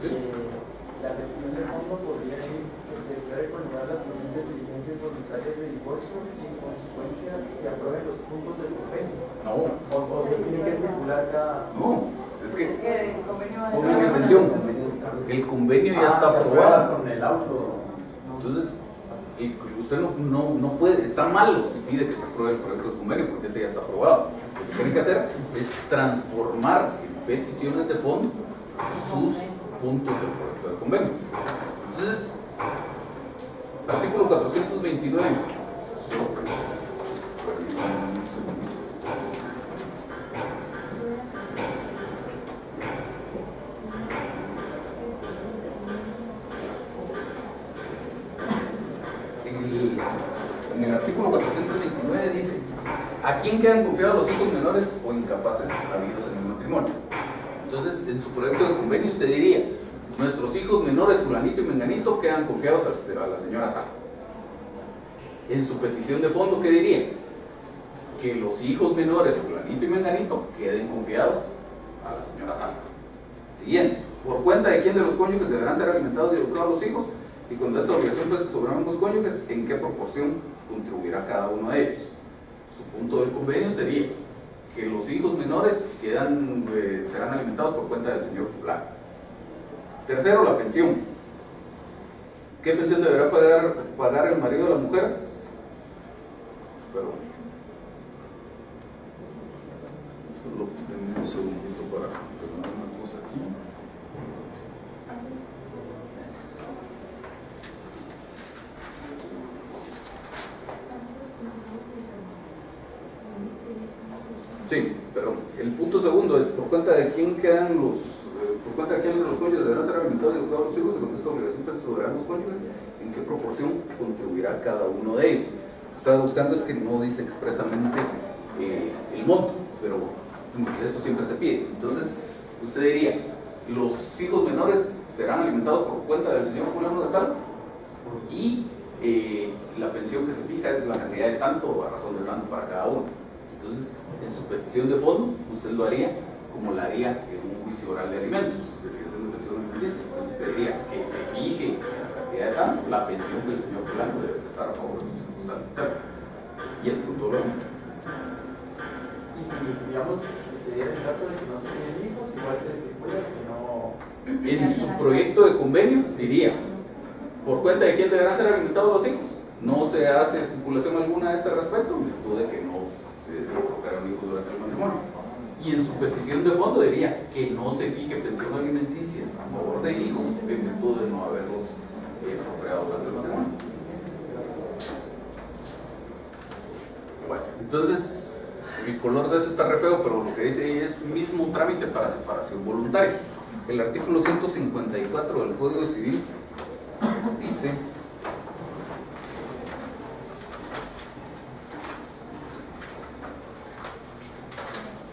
Sí.
La petición de fondo podría ir que se puede coordinar las posibles diligencias voluntarias de divorcio y en consecuencia se aprueben los puntos del convenio.
No.
O se tiene que estipular cada.
No, es que
el convenio va a
pongan
ser-
atención, el convenio ya está
se
aprobado.
aprueba con el auto.
Entonces, y usted no puede, está malo si pide que se apruebe el proyecto de convenio porque ese ya está aprobado. Lo que tiene que hacer es transformar en peticiones de fondo sus puntos del proyecto de convenio. Entonces, artículo 429. En el artículo 429 dice: ¿a quién quedan confiados los hijos menores o incapaces habidos en el matrimonio? Entonces, en su proyecto de convenio usted diría: nuestros hijos menores, fulanito y menganito, quedan confiados a la señora tal. En su petición de fondo, ¿qué diría? Que los hijos menores, fulanito y menganito, queden confiados a la señora tal. Siguiente: por cuenta de quién de los cónyuges deberán ser alimentados y educados los hijos, y cuando esta obligación pese sobre ambos cónyuges, ¿en qué proporción contribuirá cada uno de ellos? Su punto del convenio sería que los hijos menores serán alimentados por cuenta del señor fulano. Tercero, la pensión. ¿Qué pensión deberá pagar el marido de la mujer? Pero solo denme un segundito para confirmar una cosa aquí. Sí, perdón. El punto segundo es por cuenta de quién quedan por cuenta de quién de los cónyuges deberán ser alimentados y educados los hijos, y cuando esta obligación pese sobre ambos cónyuges, ¿en qué proporción contribuirá cada uno de ellos? Lo que estaba buscando es que no dice expresamente el monto, pero eso siempre se pide. Entonces, usted diría: los hijos menores serán alimentados por cuenta del señor fulano de tal, y la pensión que se fija es la cantidad de tanto o a razón de tanto para cada uno. Entonces, en su petición de fondo, usted lo haría como la haría en un juicio oral de alimentos, de fijación de pensión alimenticia. Entonces, usted diría que se fije la cantidad de tanto, la pensión que el señor fulano debe prestar a favor de sus circunstancias vitales. Y es con todo lo demás.
Y si, digamos, si se diera el caso de que no se tienen hijos, igual se estipula que no.
En su proyecto de convenio diría: por cuenta de quién deberán ser alimentados los hijos. No se hace estipulación alguna a este respecto, en virtud de que no se procrearon hijos durante el matrimonio. Y en su petición de fondo diría que no se fije pensión alimenticia a favor de hijos en virtud de no haberlos procreado durante el matrimonio. Bueno, entonces el color de eso está re feo, pero lo que dice ahí es mismo trámite para separación voluntaria. El artículo 154 del Código Civil dice: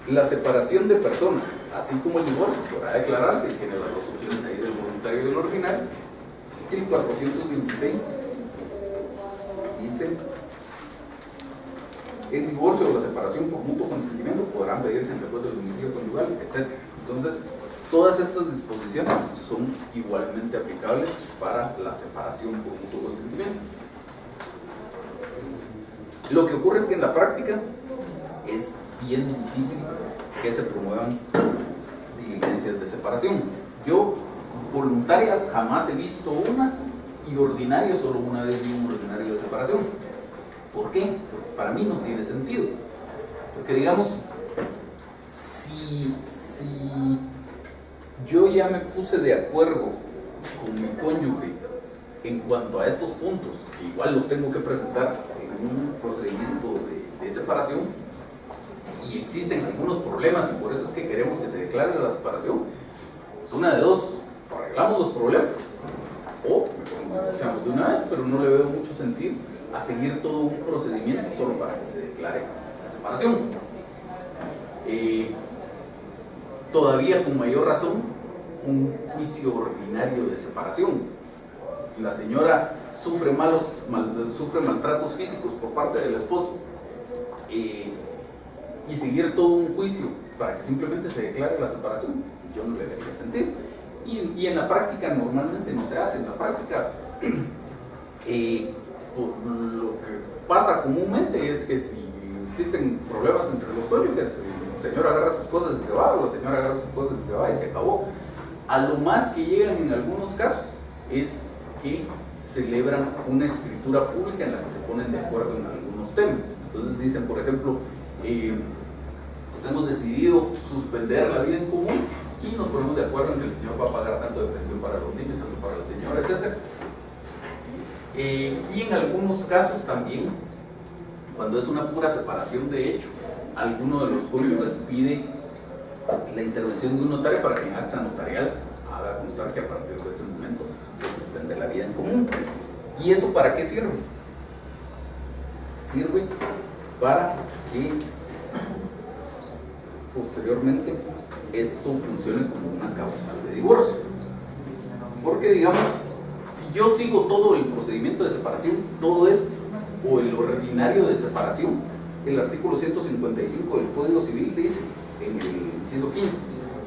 la separación de personas, así como el divorcio, podrá declararse, y tiene las dos opciones ahí del voluntario y del ordinario. El 426 dice: el divorcio o la separación por mutuo consentimiento podrán pedirse ante juez del domicilio conyugal, etc. Entonces, todas estas disposiciones son igualmente aplicables para la separación por mutuo consentimiento. Lo que ocurre es que en la práctica es bien difícil que se promuevan diligencias de separación. Yo voluntarias jamás he visto unas, y ordinarios solo una vez vi un ordinario de separación. ¿Por qué? Porque para mí no tiene sentido. Porque digamos, si yo ya me puse de acuerdo con mi cónyuge en cuanto a estos puntos, que igual los tengo que presentar en un procedimiento de separación, y existen algunos problemas y por eso es que queremos que se declare la separación, pues una de dos: o arreglamos los problemas o divorciamos de una vez, pero no le veo mucho sentido a seguir todo un procedimiento solo para que se declare la separación. Todavía con mayor razón un juicio ordinario de separación. La señora sufre maltratos físicos por parte del esposo, y seguir todo un juicio para que simplemente se declare la separación, yo no le daría sentido. Y en la práctica normalmente no se hace. En la práctica lo que pasa comúnmente es que si existen problemas entre los cónyuges, el señor agarra sus cosas y se va, o la señora agarra sus cosas y se va, y se acabó. A lo más que llegan en algunos casos es que celebran una escritura pública en la que se ponen de acuerdo en algunos temas. Entonces dicen, por ejemplo, pues hemos decidido suspender la vida en común y nos ponemos de acuerdo en que el señor va a pagar tanto de pensión para los niños, tanto para la señora, etc. Y en algunos casos también, cuando es una pura separación de hecho, alguno de los cónyuges pide la intervención de un notario para que en acta notarial haga constar que a partir de ese momento se suspende la vida en común. ¿Y eso para qué sirve? Sirve para que posteriormente esto funcione como una causal de divorcio. Porque digamos, si yo sigo todo el procedimiento de separación, todo esto, o el ordinario de separación, el artículo 155 del Código Civil dice, en el inciso 15,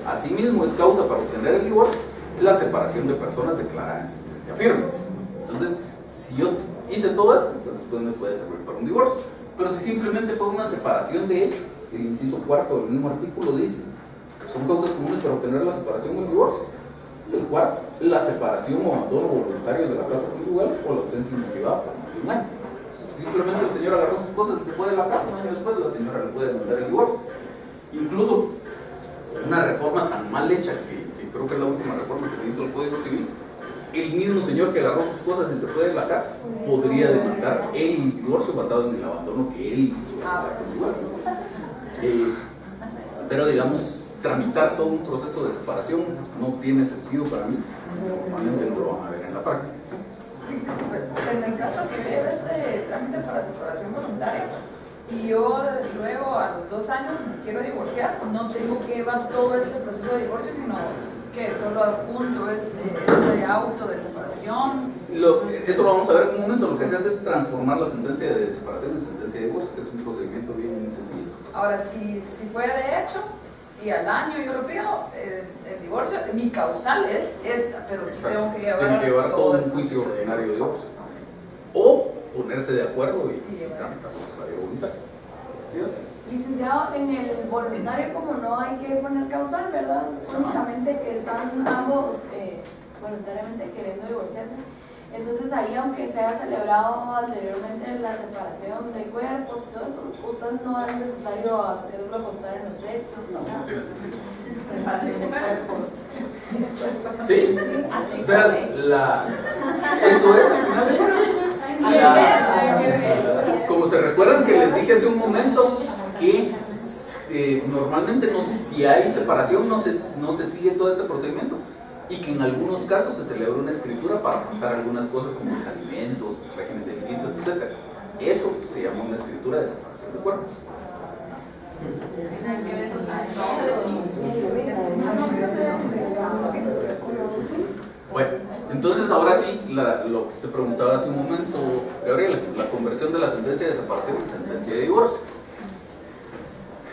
asimismo es causa para obtener el divorcio la separación de personas declaradas en sentencia firme. Entonces, si yo hice todo esto, pues después me puede servir para un divorcio. Pero si simplemente fue una separación de hecho, el inciso cuarto del mismo artículo dice, son causas comunes para obtener la separación o el divorcio. El cuarto, la separación o abandono voluntario de la casa conyugal o la ausencia inmotivada por más de un año. Simplemente el señor agarró sus cosas y se fue de la casa, un año después la señora le puede demandar el divorcio. Incluso una reforma tan mal hecha que creo que es la última reforma que se hizo al Código Civil, el mismo señor que agarró sus cosas y se fue de la casa podría demandar el divorcio basado en el abandono que él hizo de la conyugal. Pero digamos, tramitar todo un proceso de separación no tiene sentido para mí. Normalmente no lo van a ver en la práctica, ¿sí?
En el caso que veo este trámite para separación voluntaria y yo luego a los 2 años me quiero divorciar, no tengo que llevar todo este proceso de divorcio, sino que solo adjunto este auto de separación.
Eso lo vamos a ver en un momento. Lo que se hace es transformar la sentencia de separación en sentencia de divorcio, que es un procedimiento bien sencillo.
Ahora, si fuera de hecho y al año yo lo pido, el divorcio, mi causal es esta, pero sí tengo que llevar
todo un juicio ordinario de divorcio. O ponerse de acuerdo y tramitar la vía voluntaria. ¿Sí?
Licenciado, en el voluntario como no hay que poner causal, ¿verdad? Únicamente que están ambos voluntariamente queriendo divorciarse. Entonces ahí, aunque se haya celebrado anteriormente la separación de cuerpos y todo eso, usted no es necesario hacerlo constar en los hechos.
No tiene sentido.
Cuerpos.
Sí,
así
o sea, eso es al final. Como se recuerdan que les dije hace un momento que normalmente si hay separación no se sigue todo este procedimiento, y que en algunos casos se celebra una escritura para pactar algunas cosas como los alimentos, régimen de visitas, etc. Eso se llama una escritura de separación de cuerpos. Bueno, entonces ahora sí, lo que usted preguntaba hace un momento, Gabriela, la conversión de la sentencia de separación en sentencia de divorcio.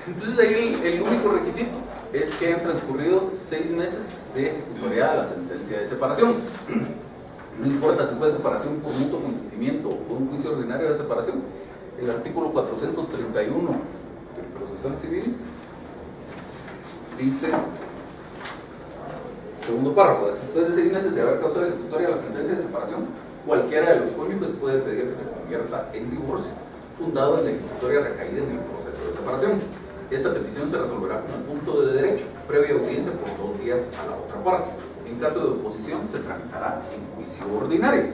Entonces ahí el único requisito es que hayan transcurrido 6 meses de ejecutoriada la sentencia de separación. No importa si fue separación por mutuo consentimiento o por un juicio ordinario de separación, el artículo 431 procesal civil, dice, segundo párrafo, después de 6 meses de haber causado ejecutoria la sentencia de separación, cualquiera de los cónyuges puede pedir que se convierta en divorcio, fundado en la ejecutoria recaída en el proceso de separación. Esta petición se resolverá como punto de derecho, previa audiencia por 2 días a la otra parte. En caso de oposición, se tramitará en juicio ordinario.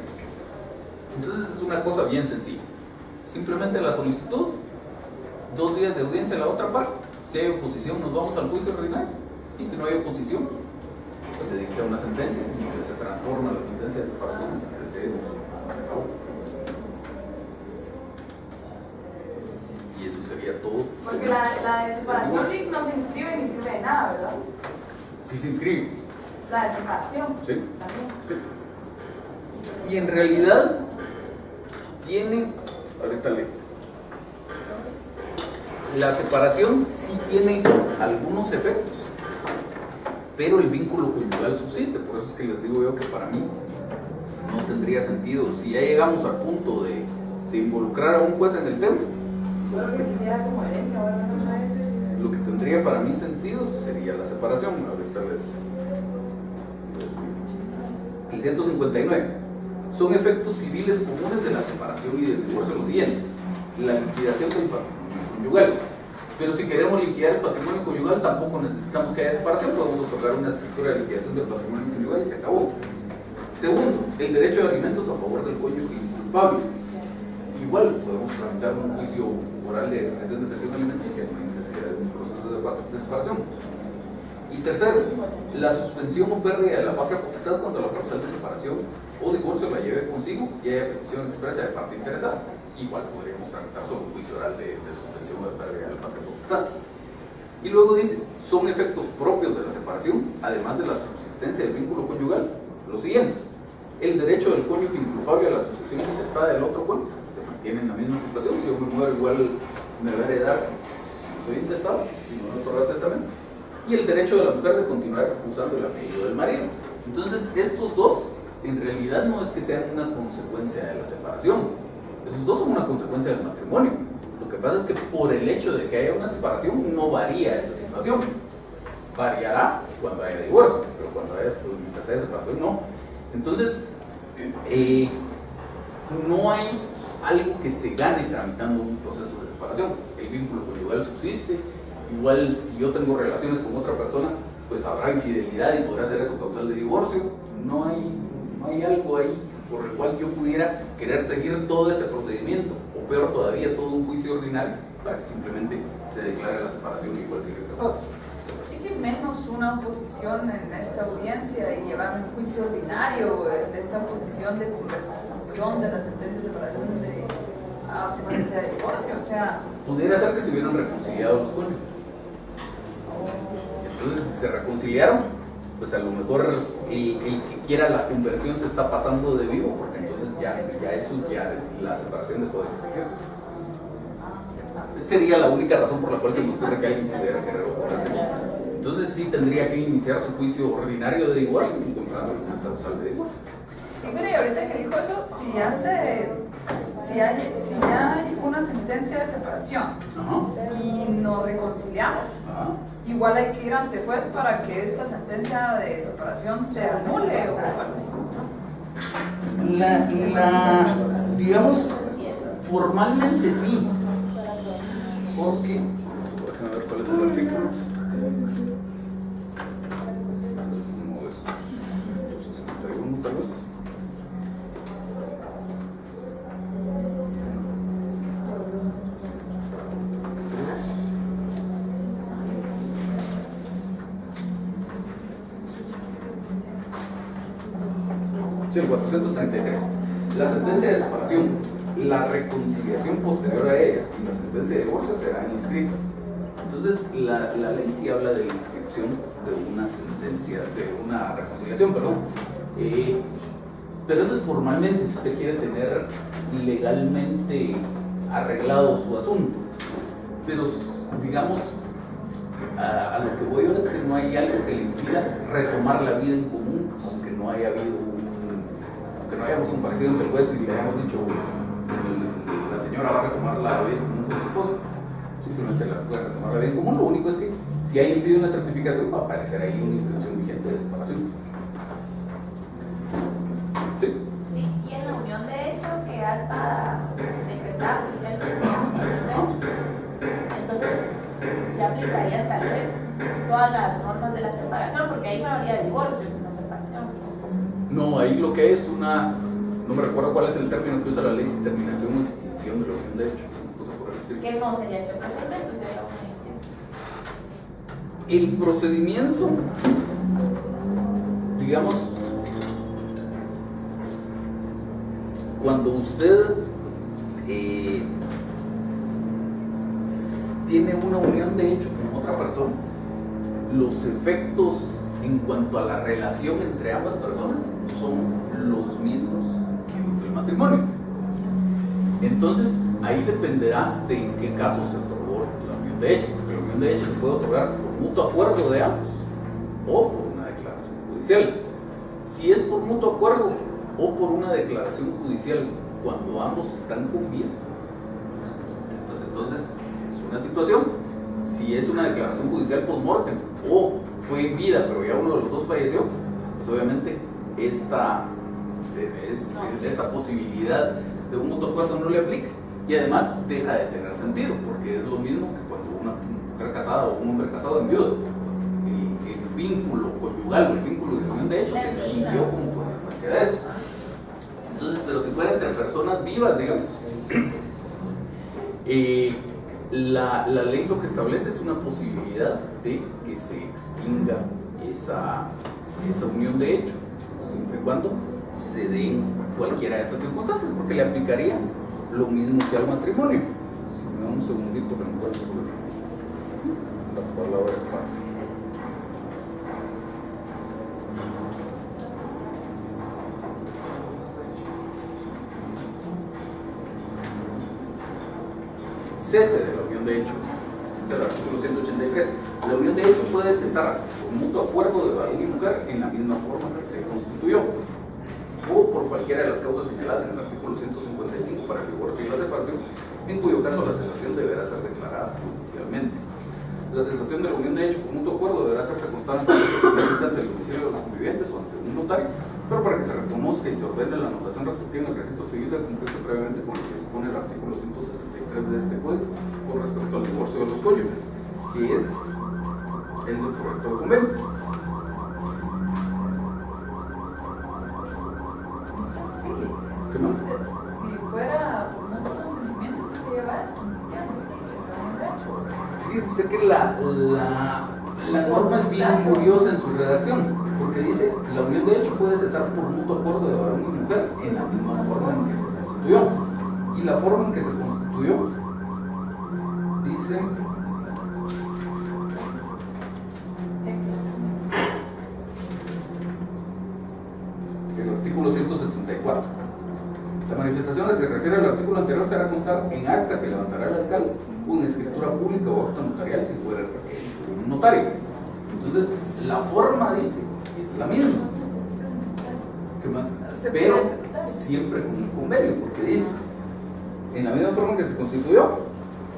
Entonces es una cosa bien sencilla. Simplemente la solicitud, 2 días de audiencia a la otra parte. Si hay oposición, nos vamos al juicio ordinario. Y si no hay oposición, pues se dicta una sentencia y se transforma la sentencia de separación en sentencia de divorcio. Se acabó. Y eso sería todo.
Porque la de separación sí no se inscribe ni sirve de nada, ¿verdad?
Sí se inscribe.
La de separación.
Sí.
También.
Sí. Y en realidad tiene, ahorita leo, la separación sí tiene algunos efectos, pero el vínculo conyugal subsiste. Por eso es que les digo yo que para mí no tendría sentido, si ya llegamos al punto de involucrar a un juez en el tema,
Solo que quisiera como herencia o algo así.
lo que tendría para mí sentido sería la separación. Ahorita el 159. Son efectos civiles comunes de la separación y del divorcio los siguientes: la liquidación del patrimonio conyugal. Pero si queremos liquidar el patrimonio conyugal, tampoco necesitamos que haya separación, podemos otorgar una escritura de liquidación del patrimonio conyugal y se acabó. Segundo, el derecho de alimentos a favor del cónyuge inculpable. Igual podemos tramitar un juicio oral de definición de atención alimenticia, no hay necesidad de un proceso de separación. Y tercero, la suspensión o pérdida de la patria potestad cuando la causal de separación o divorcio la lleve consigo y haya petición expresa de parte interesada. Igual podríamos tramitar solo un juicio oral de suspensión o de pérdida de la patria potestad. Y luego dice, son efectos propios de la separación, además de la subsistencia del vínculo conyugal, los siguientes: el derecho del cónyuge inculpable a la sucesión intestada del otro cónyuge, se mantiene en la misma situación. Si yo me muero, igual me va a heredar si soy intestado, si no otorgado testamento. Y el derecho de la mujer de continuar usando el apellido del marido. Entonces, estos dos, en realidad no es que sean una consecuencia de la separación, esos dos son una consecuencia del matrimonio. Lo que pasa es que por el hecho de que haya una separación, no varía esa situación. Variará cuando haya divorcio, pero cuando haya separación, no. Entonces, no hay algo que se gane tramitando un proceso de separación. El vínculo conyugal subsiste. Igual si yo tengo relaciones con otra persona, pues habrá infidelidad y podrá ser eso causal de divorcio. No hay algo ahí por el cual yo pudiera querer seguir todo este procedimiento, o peor todavía, todo un juicio ordinario para que simplemente se declare la separación y igual sigue casados.
¿Y que menos una oposición en esta audiencia y llevar un juicio ordinario de esta posición de conversión de la sentencia de separación a sentencia de divorcio? O sea,
pudiera ser que se hubieran reconciliado los cónyuges. Entonces, si se reconciliaron, pues a lo mejor el que quiera la conversión se está pasando de vivo, porque entonces ya la separación dejó de existir. Sería la única razón por la cual se me ocurre que alguien pudiera querer otorgarse. Entonces sí tendría que iniciar su juicio ordinario de divorcio encontrando una causal de divorcio.
y mire, ahorita que dijo eso, si ya hay una sentencia de separación y nos reconciliamos, igual hay que ir ante juez para que esta sentencia de separación se anule o algo así.
Digamos, formalmente sí, porque, déjame ver cuál es el artículo. No, es 161 tal vez. Sí, el 433. La sentencia de separación, la reconciliación posterior a ella y la sentencia de divorcio serán inscritas. Entonces, la ley sí habla de la inscripción de una sentencia, de una reconciliación, perdón. Pero eso es formalmente, si usted quiere tener legalmente arreglado su asunto. Pero, digamos, a lo que voy ahora es que no hay algo que le impida retomar la vida en común, aunque no haya habido que no hayamos comparecido entre el juez y le hayamos dicho la señora va a retomar la vida común con su esposo. simplemente la puede retomar la bien común. Lo único es que si alguien pide una certificación, va a aparecer ahí una institución vigente de separación. ¿Sí?
Y en la unión de hecho, que ya está decretada oficialmente, entonces se aplicarían tal vez todas las normas de la separación, porque ahí no habría divorcio, sino separación.
No, ahí lo que es una, no me recuerdo cuál es el término que usa la ley, si terminación o extinción de la unión de hecho.
Que no sería separación, pues sería una extinción.
El procedimiento, digamos, cuando usted tiene una unión de hecho con otra persona, los efectos en cuanto a la relación entre ambas personas son los mismos que los del matrimonio. Entonces, ahí dependerá de en qué caso se otorgó la unión de hecho, porque la unión de hecho se puede otorgar por mutuo acuerdo de ambos o por una declaración judicial. Si es por mutuo acuerdo o por una declaración judicial cuando ambos están con vida, entonces es una situación. Si es una declaración judicial post-mortem o fue en vida pero ya uno de los dos falleció, pues obviamente esta posibilidad de un mutuo acuerdo no le aplica y además deja de tener sentido, porque es lo mismo que cuando una mujer casada o un hombre casado es viudo. El vínculo conyugal o el vínculo de unión de hecho se extinguió como consecuencia de esto. Entonces, pero si fuera entre personas vivas, digamos, la ley lo que establece es una posibilidad de que se extinga esa unión de hecho, siempre y cuando se den cualquiera de estas circunstancias, porque le aplicaría lo mismo que al matrimonio. Si me da un segundito que no encuentro la palabra exacta. Cese de la unión de hecho, es el artículo 183. La unión de hecho puede cesar por mutuo acuerdo de varón y mujer en la misma forma que se constituyó, o por cualquiera de las causas señaladas en el artículo 155 para el divorcio y la separación, en cuyo caso la cesación deberá ser declarada judicialmente. La cesación de la unión de hecho por mutuo acuerdo deberá hacerse constante en primera instancia del domicilio de los convivientes o ante un notario, pero para que se reconozca y se ordene la anotación respectiva en el registro civil de cumplirse previamente con lo que dispone el artículo 163 de este código con respecto al divorcio de los cónyuges, que es el del proyecto de convenio.
Si fuera por mutuo consentimiento, sí se lleva esto.
Fíjese usted que la norma es bien curiosa en su redacción, porque dice la unión de hecho puede cesar por mutuo acuerdo de varón y mujer en la misma forma en que se constituyó. Y la forma en que se constituyó dice el artículo 174. La manifestación a que se refiere al artículo anterior se hará constar en acta que levantará el alcalde o en escritura pública o acta notarial si fuera un notario. Entonces, la forma dice es la misma, pero siempre con un convenio, porque dice en la misma forma que se constituyó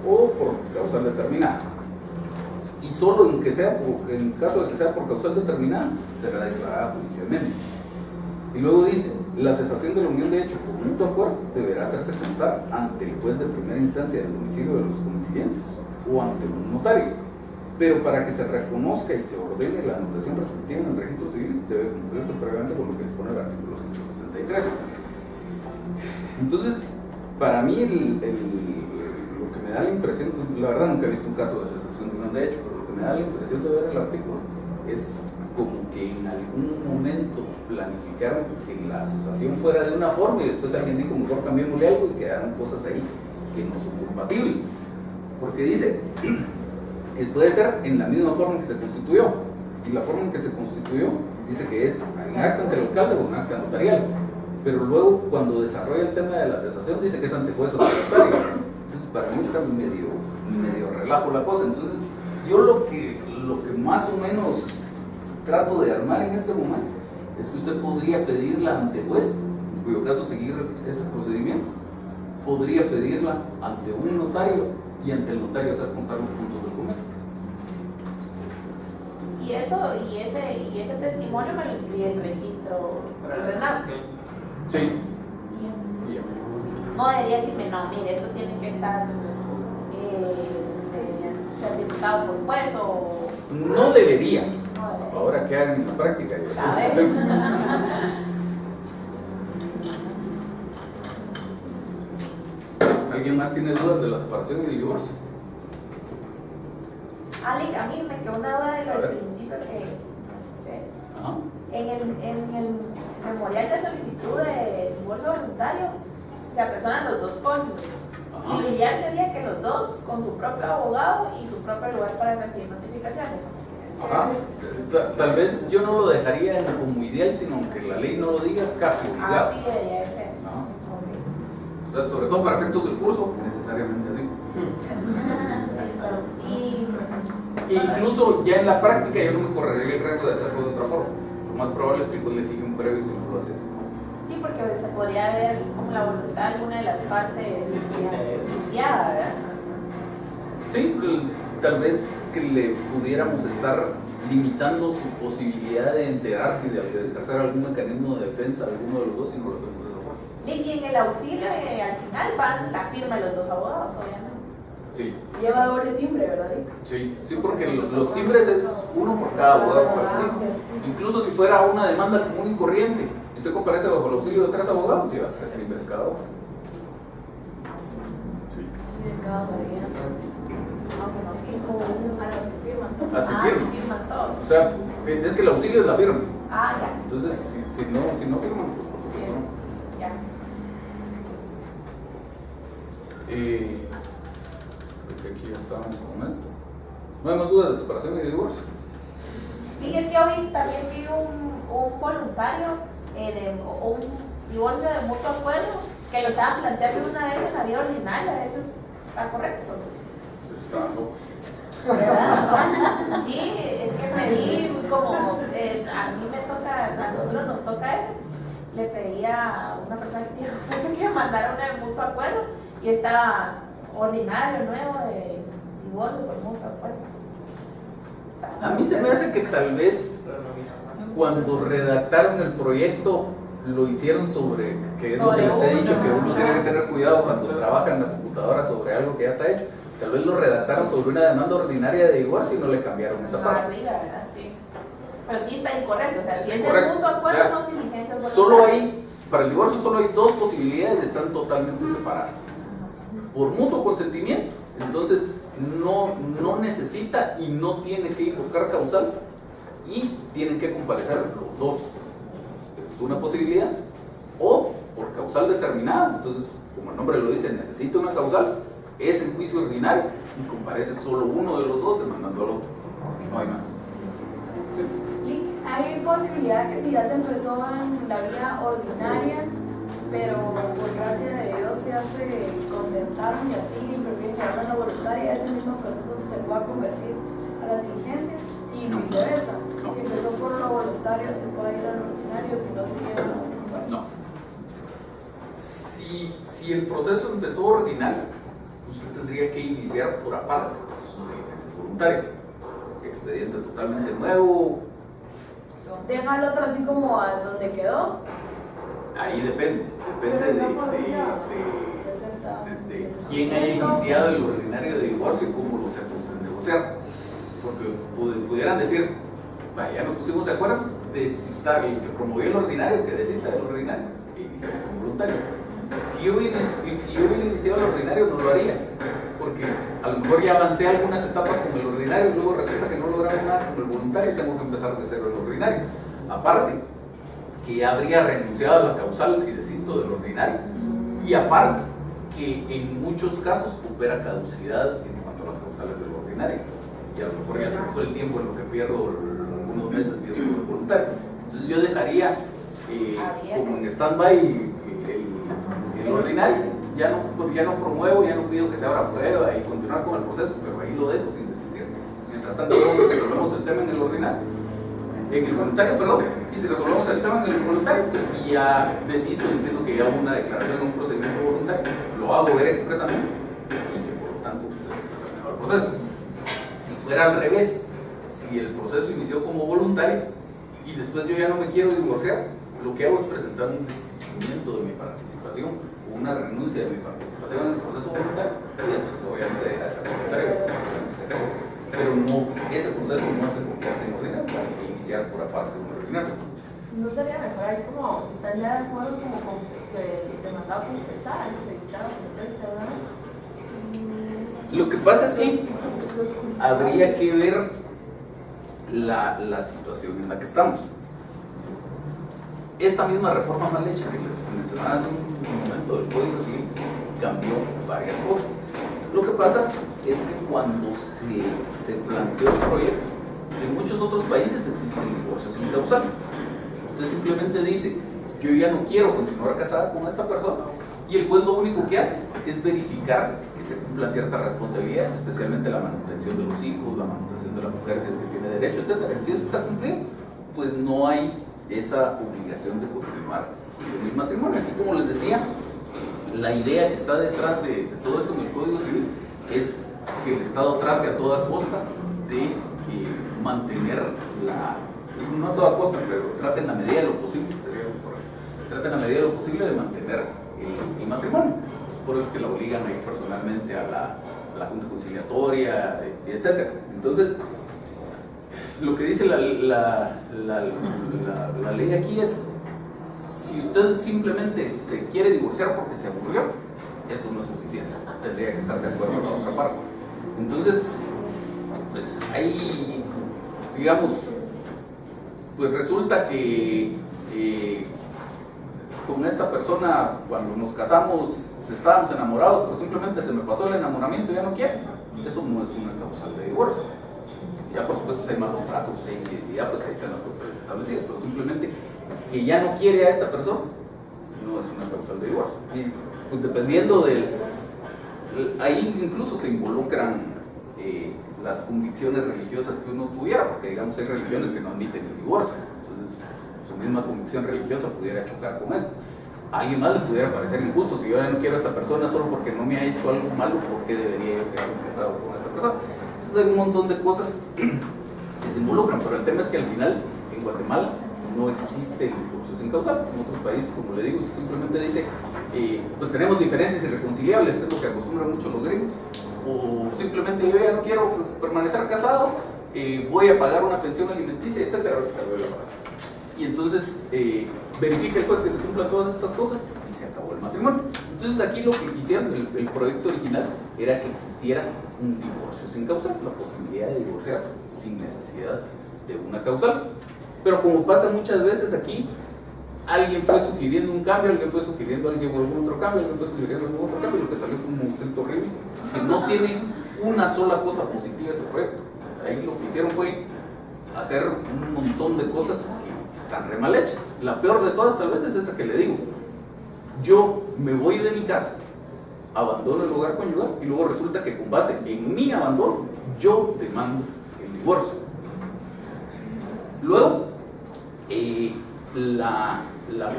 o por causal determinada. Y solo en el caso de que sea por causal determinada, será declarada judicialmente. Y luego dice, la cesación de la unión de hecho por mutuo acuerdo deberá hacerse constar ante el juez de primera instancia del domicilio de los convivientes o ante un notario. Pero para que se reconozca y se ordene la anotación respectiva en el registro civil, debe cumplirse previamente con lo que dispone el artículo 163. Entonces, para mí, lo que me da la impresión, la verdad nunca he visto un caso de cesación de unión de hecho, pero lo que me da la impresión de ver el artículo es como que en algún momento planificaron que la cesación fuera de una forma y después alguien dijo mejor cambiémosle algo y quedaron cosas ahí que no son compatibles, porque dice que puede ser en la misma forma en que se constituyó, y la forma en que se constituyó dice que es en acta ante el alcalde o en acta notarial, pero luego cuando desarrolla el tema de la cesación dice que es ante juez o ante notario. Entonces para mí está medio relajo la cosa. Entonces yo lo que más o menos trato de armar en este momento es que usted podría pedirla ante juez, en cuyo caso seguir este procedimiento, podría pedirla ante un notario y ante el notario hacer constar los puntos del convenio.
Y ese testimonio me lo escribe el registro RENAP.
Sí.
No debería decirme, no, mire, esto tiene que estar certificado por juez o...
No debería.
No debería.
Ahora que hagan en la práctica.
¿Sabes?
¿Alguien más tiene dudas de la separación y el divorcio?
Ale, a mí me quedó una duda de lo
A
del
ver.
principio que escuché.
Ajá.
En el memorial de solicitud de divorcio voluntario se apersonan los dos cónyuges.
Ajá.
Y lo ideal sería que los dos, con su propio abogado y su propio lugar para recibir notificaciones.
Ajá. Tal vez yo no lo dejaría como ideal, sino que la ley no lo diga, casi obligado.
Así debería de ser.
Ajá.
Ok.
O sea, sobre todo para efectos del curso, necesariamente así.
Y
Incluso ya en la práctica yo no me correría el riesgo de hacerlo de otra forma. Lo más probable es que pues le fije un previo si no lo haces.
sí, porque se podría ver como la voluntad de alguna de las partes viciada, ¿verdad?
Sí, tal vez que le pudiéramos estar limitando su posibilidad de enterarse y de ejercer algún mecanismo de defensa a alguno de los dos si no lo hacemos de esa forma.
Y en el auxilio, al final van la firma de los dos abogados, obviamente.
Sí,
Lleva doble timbre, ¿verdad?
sí, porque los timbres es uno por cada abogado que participa. Incluso si fuera una demanda común y corriente, y usted comparece bajo el auxilio de 3 abogados, lleva 3 timbres cada uno.
Sí, de cada día. Aunque no firmo, a los que firman.
Así
sí
firman.
firman todos.
O sea, es que el auxilio es la firma.
Ya.
Entonces, si no firman, pues por supuesto no.
Ya.
Creo que aquí ya estábamos con esto. No hay más dudas de separación y de divorcio.
Y es que hoy también vi un voluntario o un divorcio de mutuo acuerdo que lo estaban planteando una vez en la vida ordinaria. Eso está correcto.
Estaban locos.
¿Verdad? Sí, es que pedí como, a mí me toca, a nosotros nos toca eso. Le pedí a una persona que me mandara una de mutuo acuerdo y estaba ordinario nuevo de divorcio por mutuo acuerdo.
A mí se me hace que tal vez cuando redactaron el proyecto lo hicieron sobre, que es lo que les he dicho, que uno tiene que tener cuidado cuando trabaja en la computadora sobre algo que ya está hecho. Tal vez lo redactaron sobre una demanda ordinaria de divorcio y no le cambiaron esa parte.
Arriba, ¿verdad? Sí. Pero sí está incorrecto, o sea, si es de
Incorrecto.
mutuo acuerdo
O sea,
son diligencias voluntarias.
Solo hay, para el divorcio solo hay 2 posibilidades, están totalmente separadas. Por mutuo consentimiento, entonces no necesita y no tiene que invocar causal y tienen que comparecer los dos. Es una posibilidad. O por causal determinada, entonces como el nombre lo dice, necesita una causal, es en juicio ordinario y comparece solo uno de los dos demandando al otro. No hay más.
Y hay posibilidad que si ya se empezó en la vía ordinaria, pero por gracia de Dios ya se concertaron y así prefieren llevarlo a la voluntaria, ese mismo proceso se pueda convertir a las diligencias y
No.
viceversa.
No.
Si empezó por lo voluntario, se puede ir al ordinario, si no se lleva a la voluntaria.
No. Si el proceso empezó ordinario, usted tendría que iniciar por aparte sus diligencias voluntarias. Expediente totalmente nuevo.
Deja al otro así como a donde quedó.
Ahí depende de quién haya iniciado el ordinario de divorcio y cómo lo se puso en negociar. Porque pudieran decir, vaya, ya nos pusimos de acuerdo, desista el que promovió el ordinario, que desista del ordinario, e iniciamos un voluntario. Si yo hubiera iniciado el ordinario, no lo haría, porque a lo mejor ya avancé algunas etapas con el ordinario y luego resulta que no logramos nada con el voluntario y tengo que empezar de cero el ordinario. Aparte, que ya habría renunciado a la causal si desisto del ordinario, y aparte, que en muchos casos opera caducidad en cuanto a las causales del ordinario, y a lo mejor ya se me fue el tiempo en lo que pierdo algunos meses viendo el voluntario. Entonces yo dejaría como en stand-by el ordinario, ya no promuevo, ya no pido que se abra prueba y continuar con el proceso, pero ahí lo dejo sin desistir. Mientras tanto, resolvemos el tema en el ordinario, en el voluntario, perdón, y si resolvemos el tema en el voluntario, pues si ya desisto diciendo que ya hubo una declaración en un procedimiento voluntario, lo hago ver expresamente y que por lo tanto pues, proceso. Si fuera al revés, si el proceso inició como voluntario y después yo ya no me quiero divorciar, lo que hago es presentar un desistimiento de mi participación, una renuncia de mi participación en el proceso voluntario, y entonces obviamente deja de ser voluntario, pero no, ese proceso no se convierte en ordinario, hay que iniciar por aparte de un ordinario.
¿No sería mejor ahí como estar ya de acuerdo como con que el demandado confesara que se dictara sentencia, ¿verdad?
Lo que pasa es que habría que ver la situación en la que estamos. Esta misma reforma mal hecha que les mencionaba hace un momento del Código Civil cambió varias cosas. Lo que pasa es que cuando se planteó el proyecto, en muchos otros países existe el divorcio sin causal. Usted simplemente dice, yo ya no quiero continuar casada con esta persona, y el juez lo único que hace es verificar que se cumplan ciertas responsabilidades, especialmente la manutención de los hijos, la manutención de la mujer si es que tiene derecho, etc. Si eso está cumplido, pues no hay esa obligación de continuar con el matrimonio. Aquí, como les decía, la idea que está detrás de todo esto en el Código Civil es que el Estado trate a toda costa de mantener no a toda costa, pero trate en la medida de lo posible, trate en la medida de lo posible de mantener el matrimonio. Por eso es que la obligan a ir personalmente a la Junta Conciliatoria, etc. Entonces, lo que dice la ley aquí es, si usted simplemente se quiere divorciar porque se aburrió, eso no es suficiente, tendría que estar de acuerdo con la otra parte. Entonces, pues ahí, digamos, pues resulta que con esta persona, cuando nos casamos, estábamos enamorados, pero simplemente se me pasó el enamoramiento y ya no quiero. Eso no es una causal de divorcio. Ya por supuesto si hay malos tratos, hay infidelidad, pues ahí están las causales establecidas, pero simplemente que ya no quiere a esta persona no es una causal de divorcio. Y pues dependiendo ahí incluso se involucran las convicciones religiosas que uno tuviera, porque digamos hay religiones que no admiten el divorcio, entonces su misma convicción religiosa pudiera chocar con esto. A alguien más le pudiera parecer injusto, si yo ya no quiero a esta persona solo porque no me ha hecho algo malo, ¿por qué debería yo quedarme casado con esta persona? Entonces hay un montón de cosas que se involucran, pero el tema es que al final en Guatemala no existe el divorcio sin causal. En otros países, como le digo, usted simplemente dice, pues tenemos diferencias irreconciliables, que es lo que acostumbran mucho los gringos, o simplemente yo ya no quiero permanecer casado, voy a pagar una pensión alimenticia, etc. Y entonces verifica el juez que se cumplan todas estas cosas y se acabó el matrimonio. Entonces aquí lo que quisieron, el proyecto original, era que existiera un divorcio sin causal, la posibilidad de divorciarse sin necesidad de una causal. Pero como pasa muchas veces aquí, alguien fue sugiriendo un cambio, alguien fue sugiriendo algún otro cambio, alguien fue sugiriendo algún otro cambio, y lo que salió fue un monstruito horrible, que no tiene una sola cosa positiva ese proyecto. Ahí lo que hicieron fue hacer un montón de cosas que están re mal hechas. La peor de todas tal vez es esa que le digo. Yo me voy de mi casa, abandono el hogar conyugal y luego resulta que con base en mi abandono yo demando el divorcio. Luego,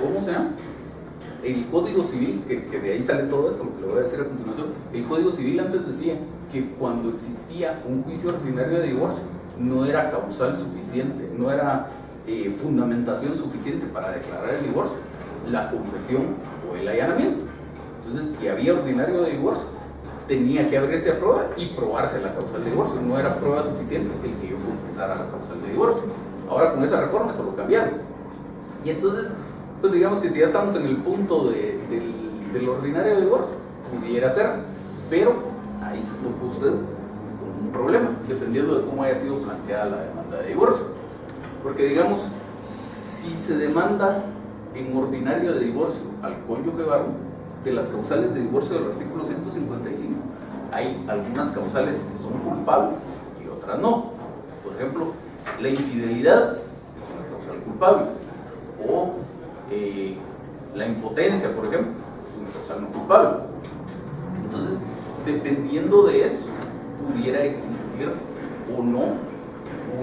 ¿cómo se llama? El Código Civil, que de ahí sale todo esto, lo que le voy a decir a continuación. El Código Civil antes decía que cuando existía un juicio ordinario de divorcio no era causal suficiente, no era fundamentación suficiente para declarar el divorcio, la confesión o el allanamiento. Entonces, si había ordinario de divorcio, tenía que abrirse a prueba y probarse la causal de divorcio. No era prueba suficiente el que yo confesara la causal de divorcio. Ahora con esa reforma eso lo cambiaron. Y entonces, pues digamos que si ya estamos en el punto del ordinario de divorcio, pudiera ser, pero ahí se topa usted con un problema, dependiendo de cómo haya sido planteada la demanda de divorcio. Porque digamos, si se demanda en ordinario de divorcio al cónyuge varón, de las causales de divorcio del artículo 155, hay algunas causales que son culpables y otras no. Por ejemplo, la infidelidad es una causal culpable, o la impotencia, por ejemplo, es una causal no culpable. Entonces, dependiendo de eso, pudiera existir o no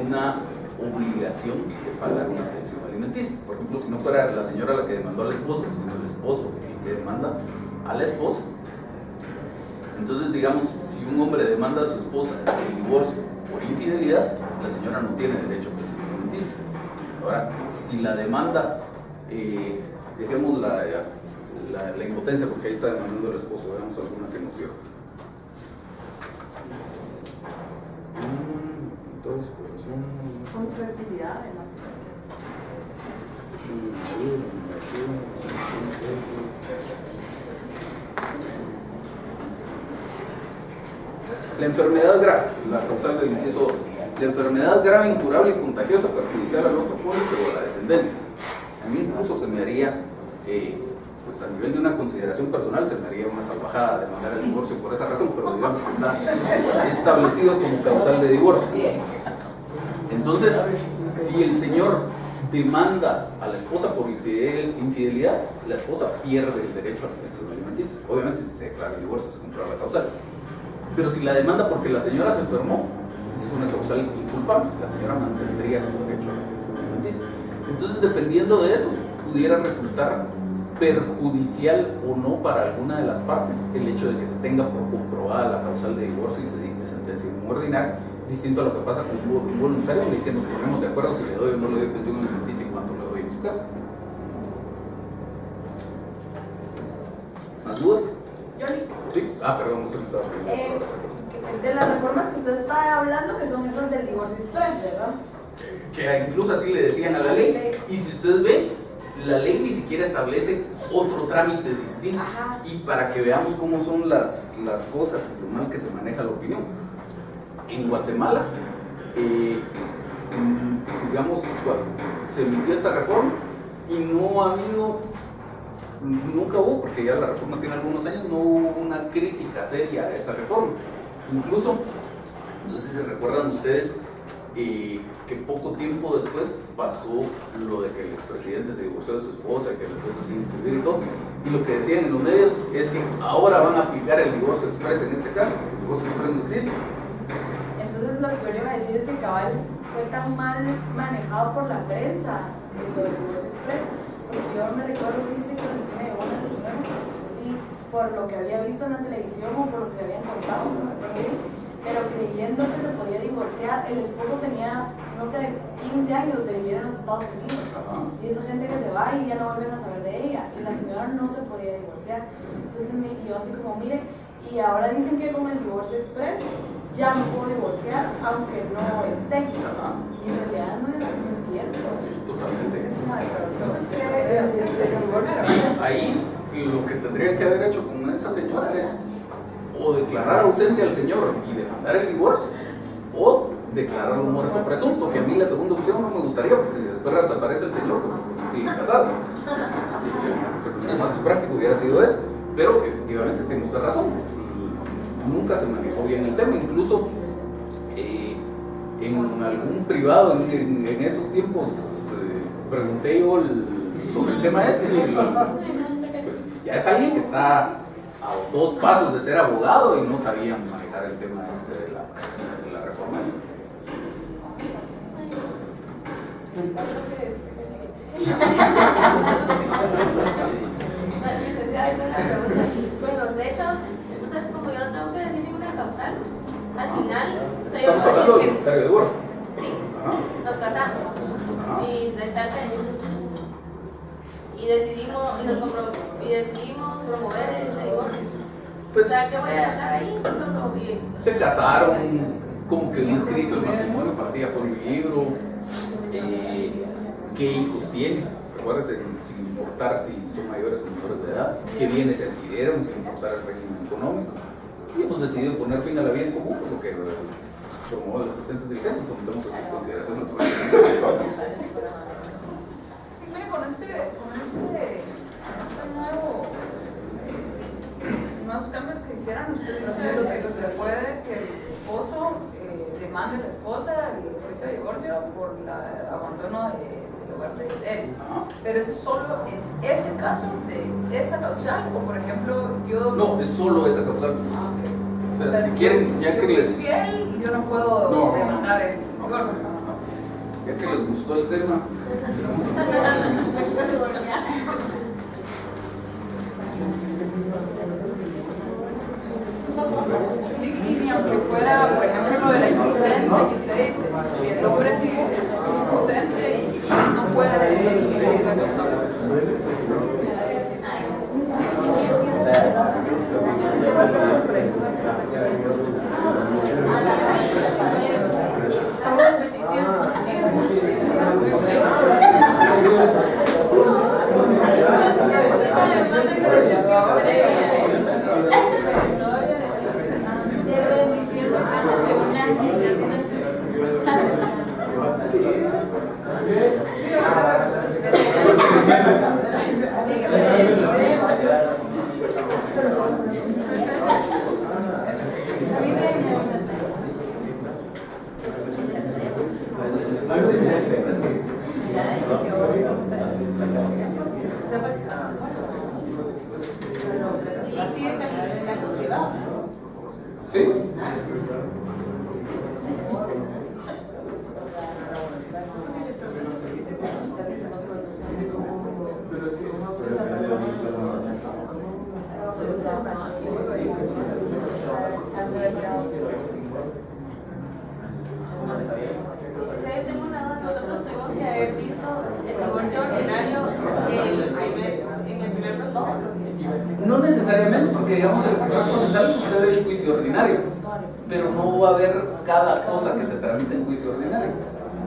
una obligación de pagar una pensión alimenticia. Por ejemplo, si no fuera la señora la que demandó al esposo, sino el esposo el que demanda a la esposa. Entonces, digamos, si si un hombre demanda a su esposa el divorcio por infidelidad, la señora no tiene derecho a pensión alimenticia. Ahora, si la demanda, dejemos la impotencia, porque ahí está demandando el esposo, veamos alguna que nos sirva. Entonces,
Con fertilidad en las
la enfermedad grave, la causal del inciso 2. La enfermedad grave, incurable y contagiosa perjudicial al otro cónyuge o a la descendencia. A mí incluso se me haría, pues a nivel de una consideración personal, se me haría una salvajada demandar el divorcio por esa razón, pero digamos que está establecido como causal de divorcio. Entonces, si el señor demanda a la esposa por infidelidad, la esposa pierde el derecho a la pensión alimenticia. Obviamente, si se declara el divorcio, se comprueba la causal. Pero si la demanda porque la señora se enfermó, esa es una causal inculpable. La señora mantendría su derecho a la pensión alimenticia. Entonces, dependiendo de eso, pudiera resultar perjudicial o no para alguna de las partes el hecho de que se tenga por comprobada la causal de divorcio y se dicte sentencia en ordinaria, distinto a lo que pasa con un voluntario en el que nos ponemos de acuerdo si le doy o no le doy pensión alimenticia y cuánto le doy en su caso. ¿Más dudas? Sí. Perdón, usted me estaba pidiendo.
De las reformas que usted está hablando, que son esas del divorcio express, ¿verdad?
Que incluso así le decían a la ley. Y si usted ve, la ley ni siquiera establece otro trámite distinto.
Ajá.
Y para que veamos cómo son las cosas, lo mal que se maneja la opinión. En Guatemala, digamos, se emitió esta reforma y no ha habido, nunca hubo, porque ya la reforma tiene algunos años, no hubo una crítica seria a esa reforma. Incluso, no sé si se recuerdan ustedes, que poco tiempo después pasó lo de que el expresidente se divorció de su esposa, que la esposa sin inscribir y todo, y lo que decían en los medios es que ahora van a aplicar el divorcio express en este caso. El divorcio express no existe.
Entonces lo que yo le iba a decir es que cabal fue tan mal manejado por la prensa lo del divorcio express, porque yo me recuerdo que dice que sí me llegó una señora, sí, por lo que había visto en la televisión o por lo que le habían contado, no me acuerdo bien, pero creyendo que se podía divorciar. El esposo tenía, no sé, 15 años de vivir en los Estados Unidos. Y esa gente que se va y ya no vuelven a saber de ella, y la señora no se podía divorciar. Entonces me yo así como, mire, y ahora dicen que con el divorcio express ya no puedo divorciar aunque no esté. Y en realidad no es cierto.
Sí, totalmente.
Es una declaración.
Sí, ahí lo que tendría que haber hecho con esa señora es o declarar ausente al señor y demandar el divorcio, o declararlo muerto presunto, que a mí la segunda opción no me gustaría, porque después desaparece el señor sigue casado. Lo más práctico hubiera sido eso, pero efectivamente tiene usted razón, nunca se manejó bien el tema. Incluso en algún privado en esos tiempos pregunté yo sobre el tema este, y pues, ya es alguien que está a 2 pasos de ser abogado y no sabían manejar el tema este de la reforma.
Licenciada, yo una pregunta. Con los hechos, entonces como yo no tengo que decir ninguna causal, al final, o sea, yo
Estamos
puedo
hablando
decir
del notario de divorcio.
sí,
Ajá.
nos casamos
Ajá.
y de tal fecha. Y decidimos promover ese divorcio.
Pues,
o sea, ¿qué voy a hablar ahí? Solo bien.
se casaron, como que un escrito el matrimonio, partía por el libro, qué hijos tienen, recuérdense, sin importar si son mayores o menores de edad, qué bienes se adquirieron, sin importar el régimen económico. Y hemos decidido poner fin a la vida en común, por lo que promueve las presentes diligencias, sometemos a su consideración el proyecto.
Mire, con este nuevos cambios que hicieran, usted dice lo que se puede que el esposo demande a la esposa el juicio de divorcio por el abandono del hogar de él. Pero eso es solo en ese caso de esa causal, o por ejemplo, yo.
No, es solo esa causal.
Okay.
O sea, si quieren, ya que les.
Fiel, yo no puedo demandar el divorcio.
Ya que les gustó el tema.
Y ni aunque fuera, por ejemplo, lo de la impotencia que usted dice, si el hombre sí es impotente y no puede impedir la cosa.
Y sigue calificando privados.
¿Sí?
Sí, tengo una duda. Nosotros tuvimos que haber visto el divorcio ordinario en el primer proceso.
No necesariamente, porque digamos el primer procesal sucede el juicio ordinario, pero no va a haber cada cosa que se tramite en juicio ordinario.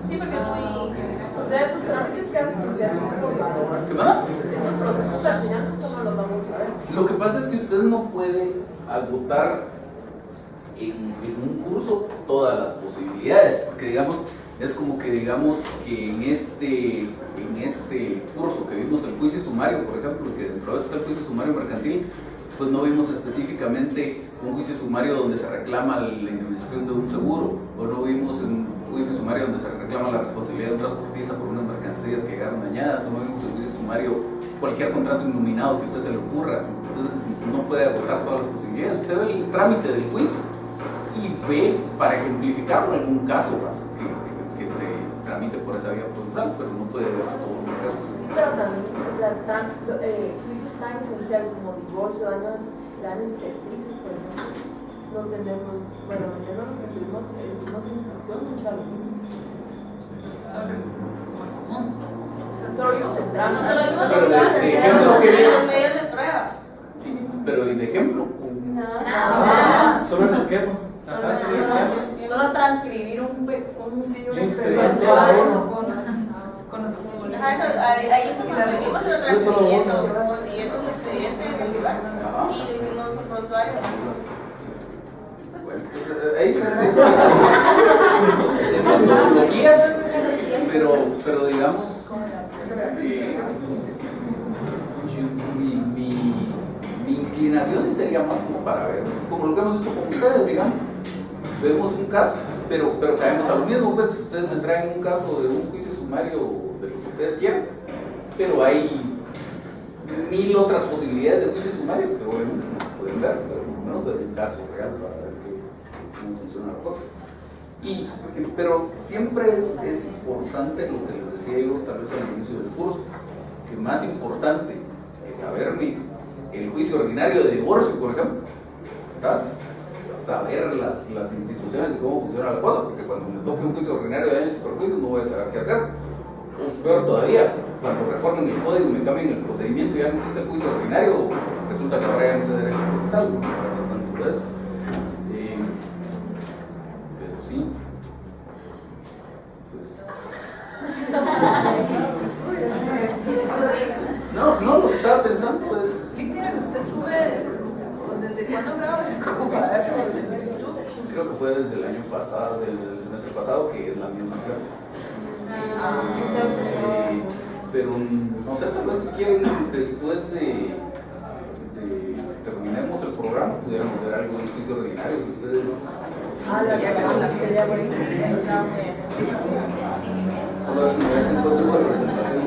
Sí, porque es muy general.
O sea, esos trámites que hacen
¿Qué más?
esos procesos al final no los vamos a ver.
Lo que pasa es que usted no puede agotar en un curso todas las posibilidades, porque digamos, es como que digamos que en este curso que vimos el juicio sumario, por ejemplo, que dentro de eso está el juicio sumario mercantil, pues no vimos específicamente un juicio sumario donde se reclama la indemnización de un seguro, o no vimos un juicio sumario donde se reclama la responsabilidad de un transportista por unas mercancías que llegaron dañadas, o no vimos un juicio sumario cualquier contrato innominado que a usted se le ocurra. Entonces no puede agotar todas las posibilidades. Usted ve el trámite del juicio y ve, para ejemplificarlo, algún caso más que se tramite por esa vía procesal, pero no puede ver todos los casos.
Pero también, o sea, juicios tan esenciales como divorcio, daños ficticios, por ejemplo, no tenemos, bueno, al menos los que tuvimos en instrucción, nunca lo vimos. Solo vimos el trámite.
No solo vimos
Pero
los medios de prueba.
Pero y de ejemplo,
Solo en esquema.
Solo transcribir un
expediente
con los
Ajá, eso, ahí fue cuando lo hicimos, pero consiguiendo un expediente en el lugar y lo hicimos un prontuario.
bueno, ahí se de metodologías, pero digamos, mi inclinación sí sería más como para ver, como lo que hemos hecho con ustedes, digamos, vemos un caso, pero caemos a lo mismo, pues ustedes me traen un caso de un juicio sumario de lo que ustedes quieran, pero hay 1000 otras posibilidades de juicios sumarios que obviamente no se pueden ver, pero por lo menos ver un caso real para ver cómo funciona la cosa. Pero siempre es importante lo que les decía yo tal vez al inicio del curso, que más importante que saberme el juicio ordinario de divorcio, por ejemplo, está saber las instituciones y cómo funciona la cosa, porque cuando me toque un juicio ordinario de daños y perjuicios no voy a saber qué hacer. O peor todavía, cuando reformen el código y me cambien el procedimiento y ya no existe el juicio ordinario, resulta que ahora ya no se derecho procesal, no se trata tanto de eso. Pero sí, pues... No, lo que estaba pensando es...
LinkedIn, usted sube, ¿desde cuándo graba? Como para ver por el YouTube.
Creo que fue desde el año pasado, del semestre pasado, que es la misma clase. Pero no sé, tal vez si quieren, después de terminemos el programa, pudiéramos ver algo del juicio ordinario que ustedes...
Sería buenísimo.
Solo es que me encuentro de representación.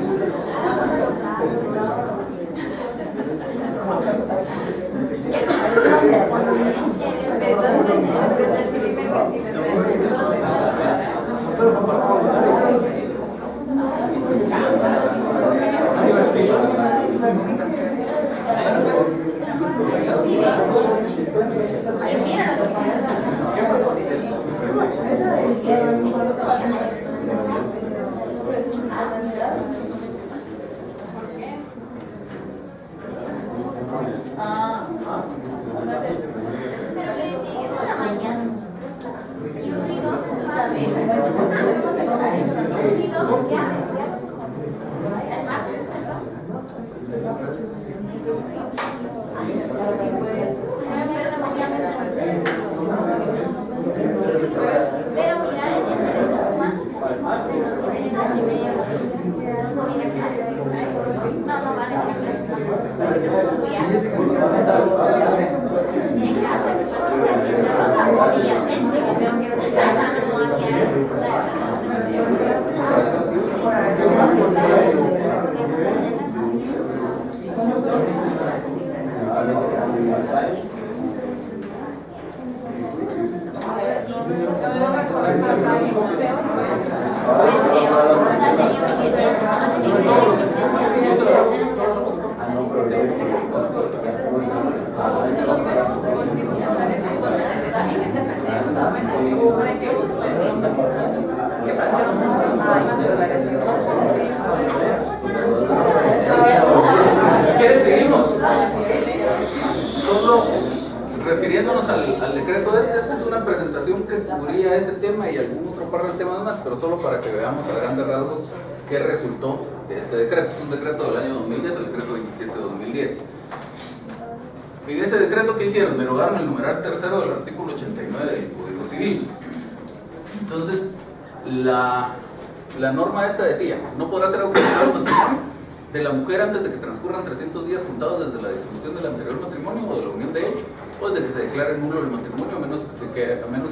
Mira,
Ah,
Pero le sigue por la mañana. Yo digo, pero mira, en derechos humanos mamá va a
seguimos. Solo refiriéndonos al decreto esta es una presentación que cubría ese tema y algún otro par de temas más, pero solo para que veamos a grandes rasgos qué resultó de este decreto. Es un decreto del año 2010, el decreto 27 de 2010. En ese decreto, ¿qué hicieron? Derogaron el numeral tercero del artículo 89 del Código Civil. Entonces, la norma esta decía: no podrá ser autorizado el matrimonio de la mujer antes de que transcurran 300 días contados desde la disolución del anterior matrimonio o de la unión de hecho, o desde que se declare nulo el matrimonio, a menos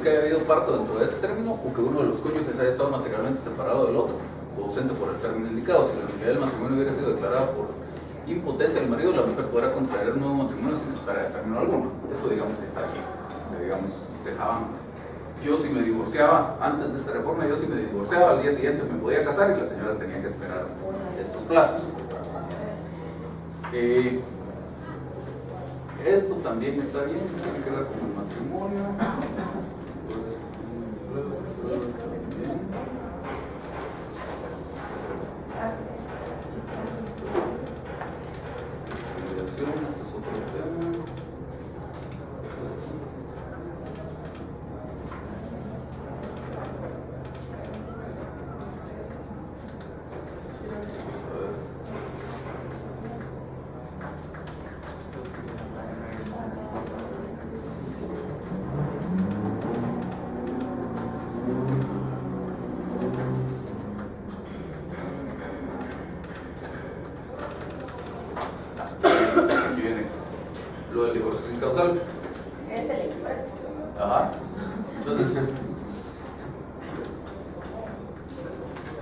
que haya habido parto dentro de ese término, o que uno de los cónyuges haya estado materialmente separado del otro o ausente por el término indicado. Si la nulidad del matrimonio hubiera sido declarada por impotencia del marido, la mujer podrá contraer un nuevo matrimonio sin esperar de término alguno. Esto, digamos, que está bien. Digamos, dejaban. Yo, si me divorciaba antes de esta reforma, yo si me divorciaba al día siguiente me podía casar y la señora tenía que esperar estos plazos. Esto también está bien, tiene que ver con el matrimonio. Esto es otro tema. Lo del divorcio sin causal.
Es el expreso.
Ajá. Entonces,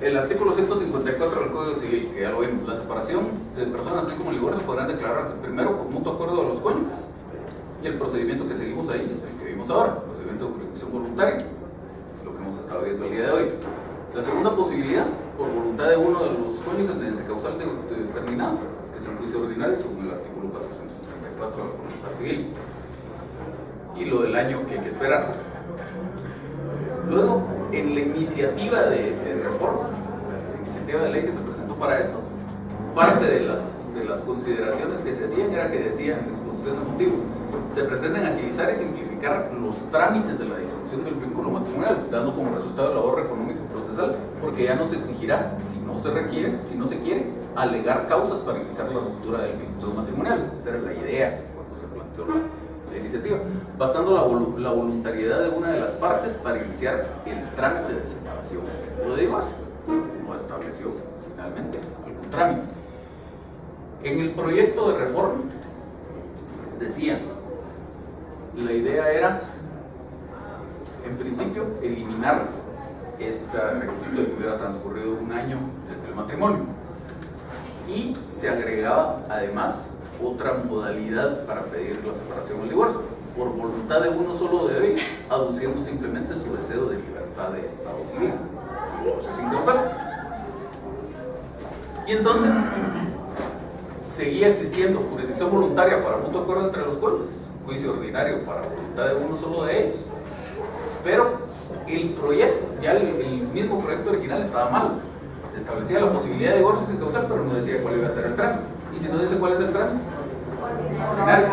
el artículo 154 del Código Civil, que ya lo vimos, la separación de personas así como el divorcio podrán declararse primero por mutuo acuerdo de los cónyuges. Y el procedimiento que seguimos ahí es el que vimos ahora, el procedimiento de jurisdicción voluntaria, lo que hemos estado viendo el día de hoy. La segunda posibilidad, por voluntad de uno de los cónyuges mediante causal determinado, que es el juicio ordinario según el artículo 434 del Código Civil. Y lo del año que hay que esperar. Luego, en la iniciativa de reforma, la iniciativa de ley que se presentó para esto, parte de las consideraciones que se hacían era que decían en la exposición de motivos: se pretenden agilizar y simplificar los trámites de la disolución del vínculo matrimonial, dando como resultado el ahorro económico y procesal, porque ya no se exigirá, si no se quiere, alegar causas para iniciar la ruptura del vínculo matrimonial. Esa era la idea cuando se planteó la iniciativa, bastando la voluntariedad de una de las partes para iniciar el trámite de separación o de divorcio. No estableció finalmente algún trámite. En el proyecto de reforma decía, la idea era, en principio, eliminar este requisito de que hubiera transcurrido un año desde el matrimonio, y se agregaba además otra modalidad para pedir la separación o el divorcio: por voluntad de uno solo de ellos, aduciendo simplemente su deseo de libertad de estado civil, divorcio sin causal. Y entonces seguía existiendo jurisdicción voluntaria para mutuo acuerdo entre los cónyuges, juicio ordinario para voluntad de uno solo de ellos, pero el proyecto, ya el mismo proyecto original estaba mal. Establecía la posibilidad de divorcio sin causal, pero no decía cuál iba a ser el trámite. Y si no dice cuál es el trámite, extraordinario.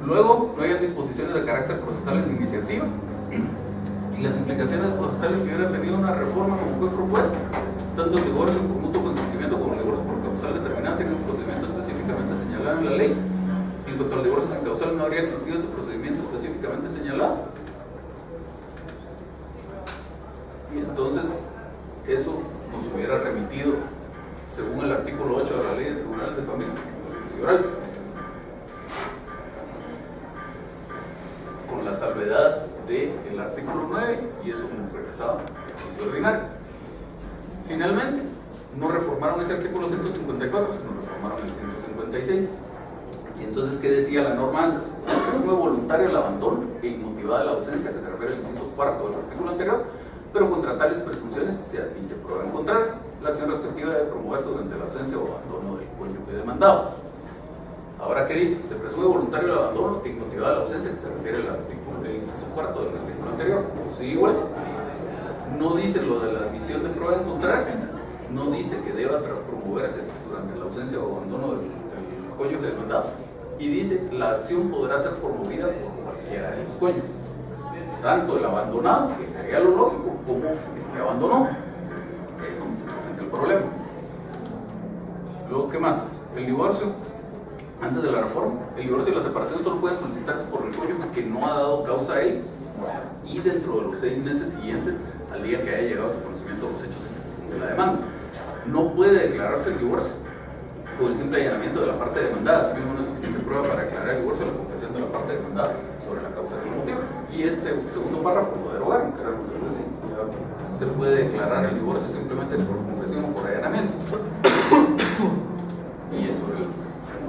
Luego, no hay disposiciones de carácter procesal en iniciativa. Y las implicaciones procesales que hubiera tenido una reforma como fue propuesta, tanto el divorcio por mutuo consentimiento como el divorcio por causal determinante en el procedimiento específicamente señalado en la ley. En cuanto al divorcio sin causal, no habría existido ese procedimiento específicamente señalado. Y entonces, eso nos hubiera remitido, según el artículo 8 de la Ley de Tribunales de Familia y Justicia Oral, con la salvedad del artículo 9, y eso como regresaba a juicio ordinario. Finalmente, no reformaron ese artículo 154, sino reformaron el 156. Y entonces, ¿qué decía la norma antes? Se presume voluntario el abandono e inmotivada la ausencia, que se refiere al inciso cuarto del artículo anterior, pero contra tales presunciones se admite prueba en contrario. La acción respectiva debe promoverse durante la ausencia o abandono del cónyuge demandado. Ahora, ¿qué dice? Se presume voluntario el abandono e inmotivada la ausencia, que se refiere al artículo, el inciso cuarto del artículo anterior. Pues sí, igual. No dice lo de la admisión de prueba en contrario, no dice que deba promoverse durante la ausencia o abandono del cónyuge demandado, y dice la acción podrá ser promovida por cualquiera de los cónyuges, tanto el abandonado, que sería lo lógico, como el que abandonó, que es donde se presenta el problema. Luego, ¿qué más? El divorcio, antes de la reforma, el divorcio y la separación solo pueden solicitarse por el cónyuge que no ha dado causa a él, y dentro de los 6 meses siguientes al día que haya llegado a su conocimiento los hechos en que se funde la demanda. No puede declararse el divorcio con el simple allanamiento de la parte demandada, así mismo no es suficiente prueba para declarar el divorcio o la confesión de la parte demandada sobre la causa del motivo. Y este segundo párrafo lo derogaron, que era lo que yo decía. Ya se puede declarar el divorcio simplemente por confesión o por allanamiento. Y eso es.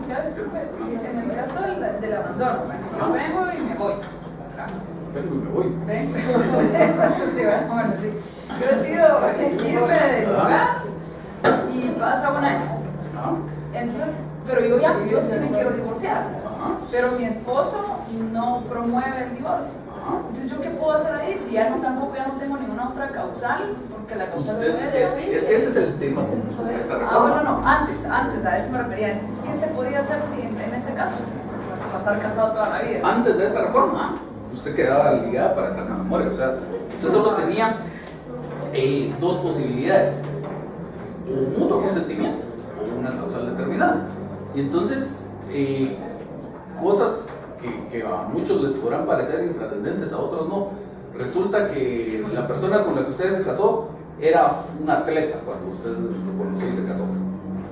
Disculpe, si en el caso del abandono, yo vengo y me voy.
Vengo y me voy.
Vengo. Sí, bueno, sí. Yo decido irme del lugar y pasa un año. Entonces, pero yo sí me quiero divorciar, pero mi esposo no promueve el divorcio. Entonces, ¿yo qué puedo hacer ahí? Si ya no tengo ninguna otra causal, porque la causal
ese es el tema de esta reforma.
Bueno, no, antes, a eso me refería. Entonces, ¿qué se podía hacer si en ese caso pasar casado toda la vida?
Antes de esta reforma, usted quedaba ligada para eterna memoria, o sea, usted solo tenía 2 posibilidades: o mutuo consentimiento o una causal determinada. Y entonces, cosas que a muchos les podrán parecer intrascendentes, a otros no. Resulta que la persona con la que usted se casó era un atleta cuando usted lo conoció y se casó,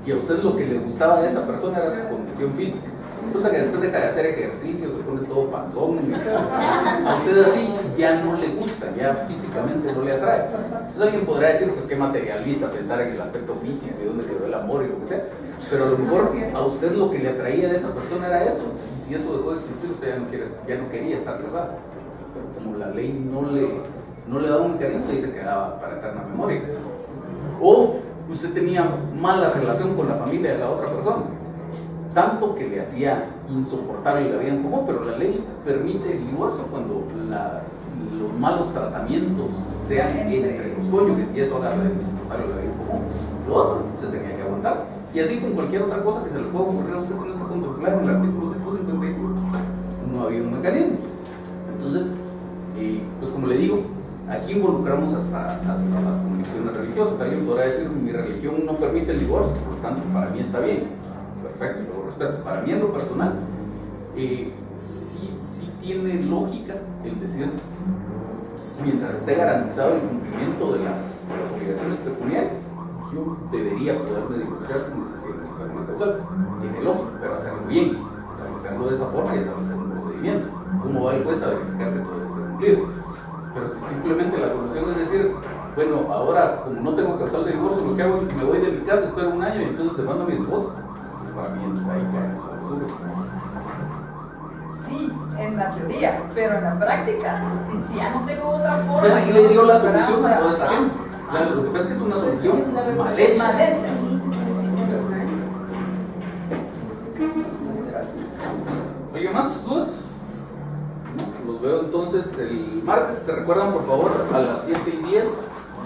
y a usted lo que le gustaba de esa persona era su condición física. Resulta que después deja de hacer ejercicio, se pone todo panzón, a usted así ya no le gusta, ya físicamente no le atrae. Entonces alguien podrá decir, pues qué materialista pensar en el aspecto físico y dónde quedó el amor y lo que sea, pero a lo mejor a usted lo que le atraía de esa persona era eso, y si eso dejó de existir, usted ya no quería estar casada. Pero como la ley no le daba un mecanismo, y se quedaba para eterna memoria. O usted tenía mala relación con la familia de la otra persona, tanto que le hacía insoportable la vida en común, pero la ley permite el divorcio cuando los malos tratamientos sean entre los cónyuges, y eso haga insoportable la vida en común. Lo otro se tenía que aguantar, y así con cualquier otra cosa que se le pueda ocurrir a usted con este punto claro en el artículo 155, no había un mecanismo. Entonces, pues como le digo, aquí involucramos hasta las convicciones religiosas. Alguien podrá decir, mi religión no permite el divorcio, por lo tanto para mí está bien. Perfecto, yo lo respeto. Para mí en lo personal, sí tiene lógica el decir, mientras esté garantizado el cumplimiento de las obligaciones pecuniarias, yo debería poderme divorciar sin necesidad de buscar una causal. Tiene lógica, pero hacerlo bien, establecerlo de esa forma y establecer un procedimiento. ¿Cómo va el juez a verificar que todo eso esté cumplido? Pero si simplemente la solución es decir, bueno, ahora como no tengo causal de divorcio, lo que hago es que me voy de mi casa, espero un año y entonces demando a mi esposa. Para mí ahí cae eso.
Sí, en la teoría, pero en la práctica, si ya no tengo otra forma.
O sea, le dio la solución, todo está bien. Claro, lo que pasa es que es una solución mal hecha.
Mal hecha.
Oye, ¿más dudas? Los veo entonces el martes. ¿Se recuerdan, por favor, a las 7:10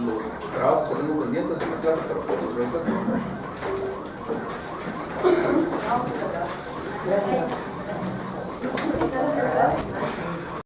los trabajos que tengo pendientes en la clase para poderlos realizar?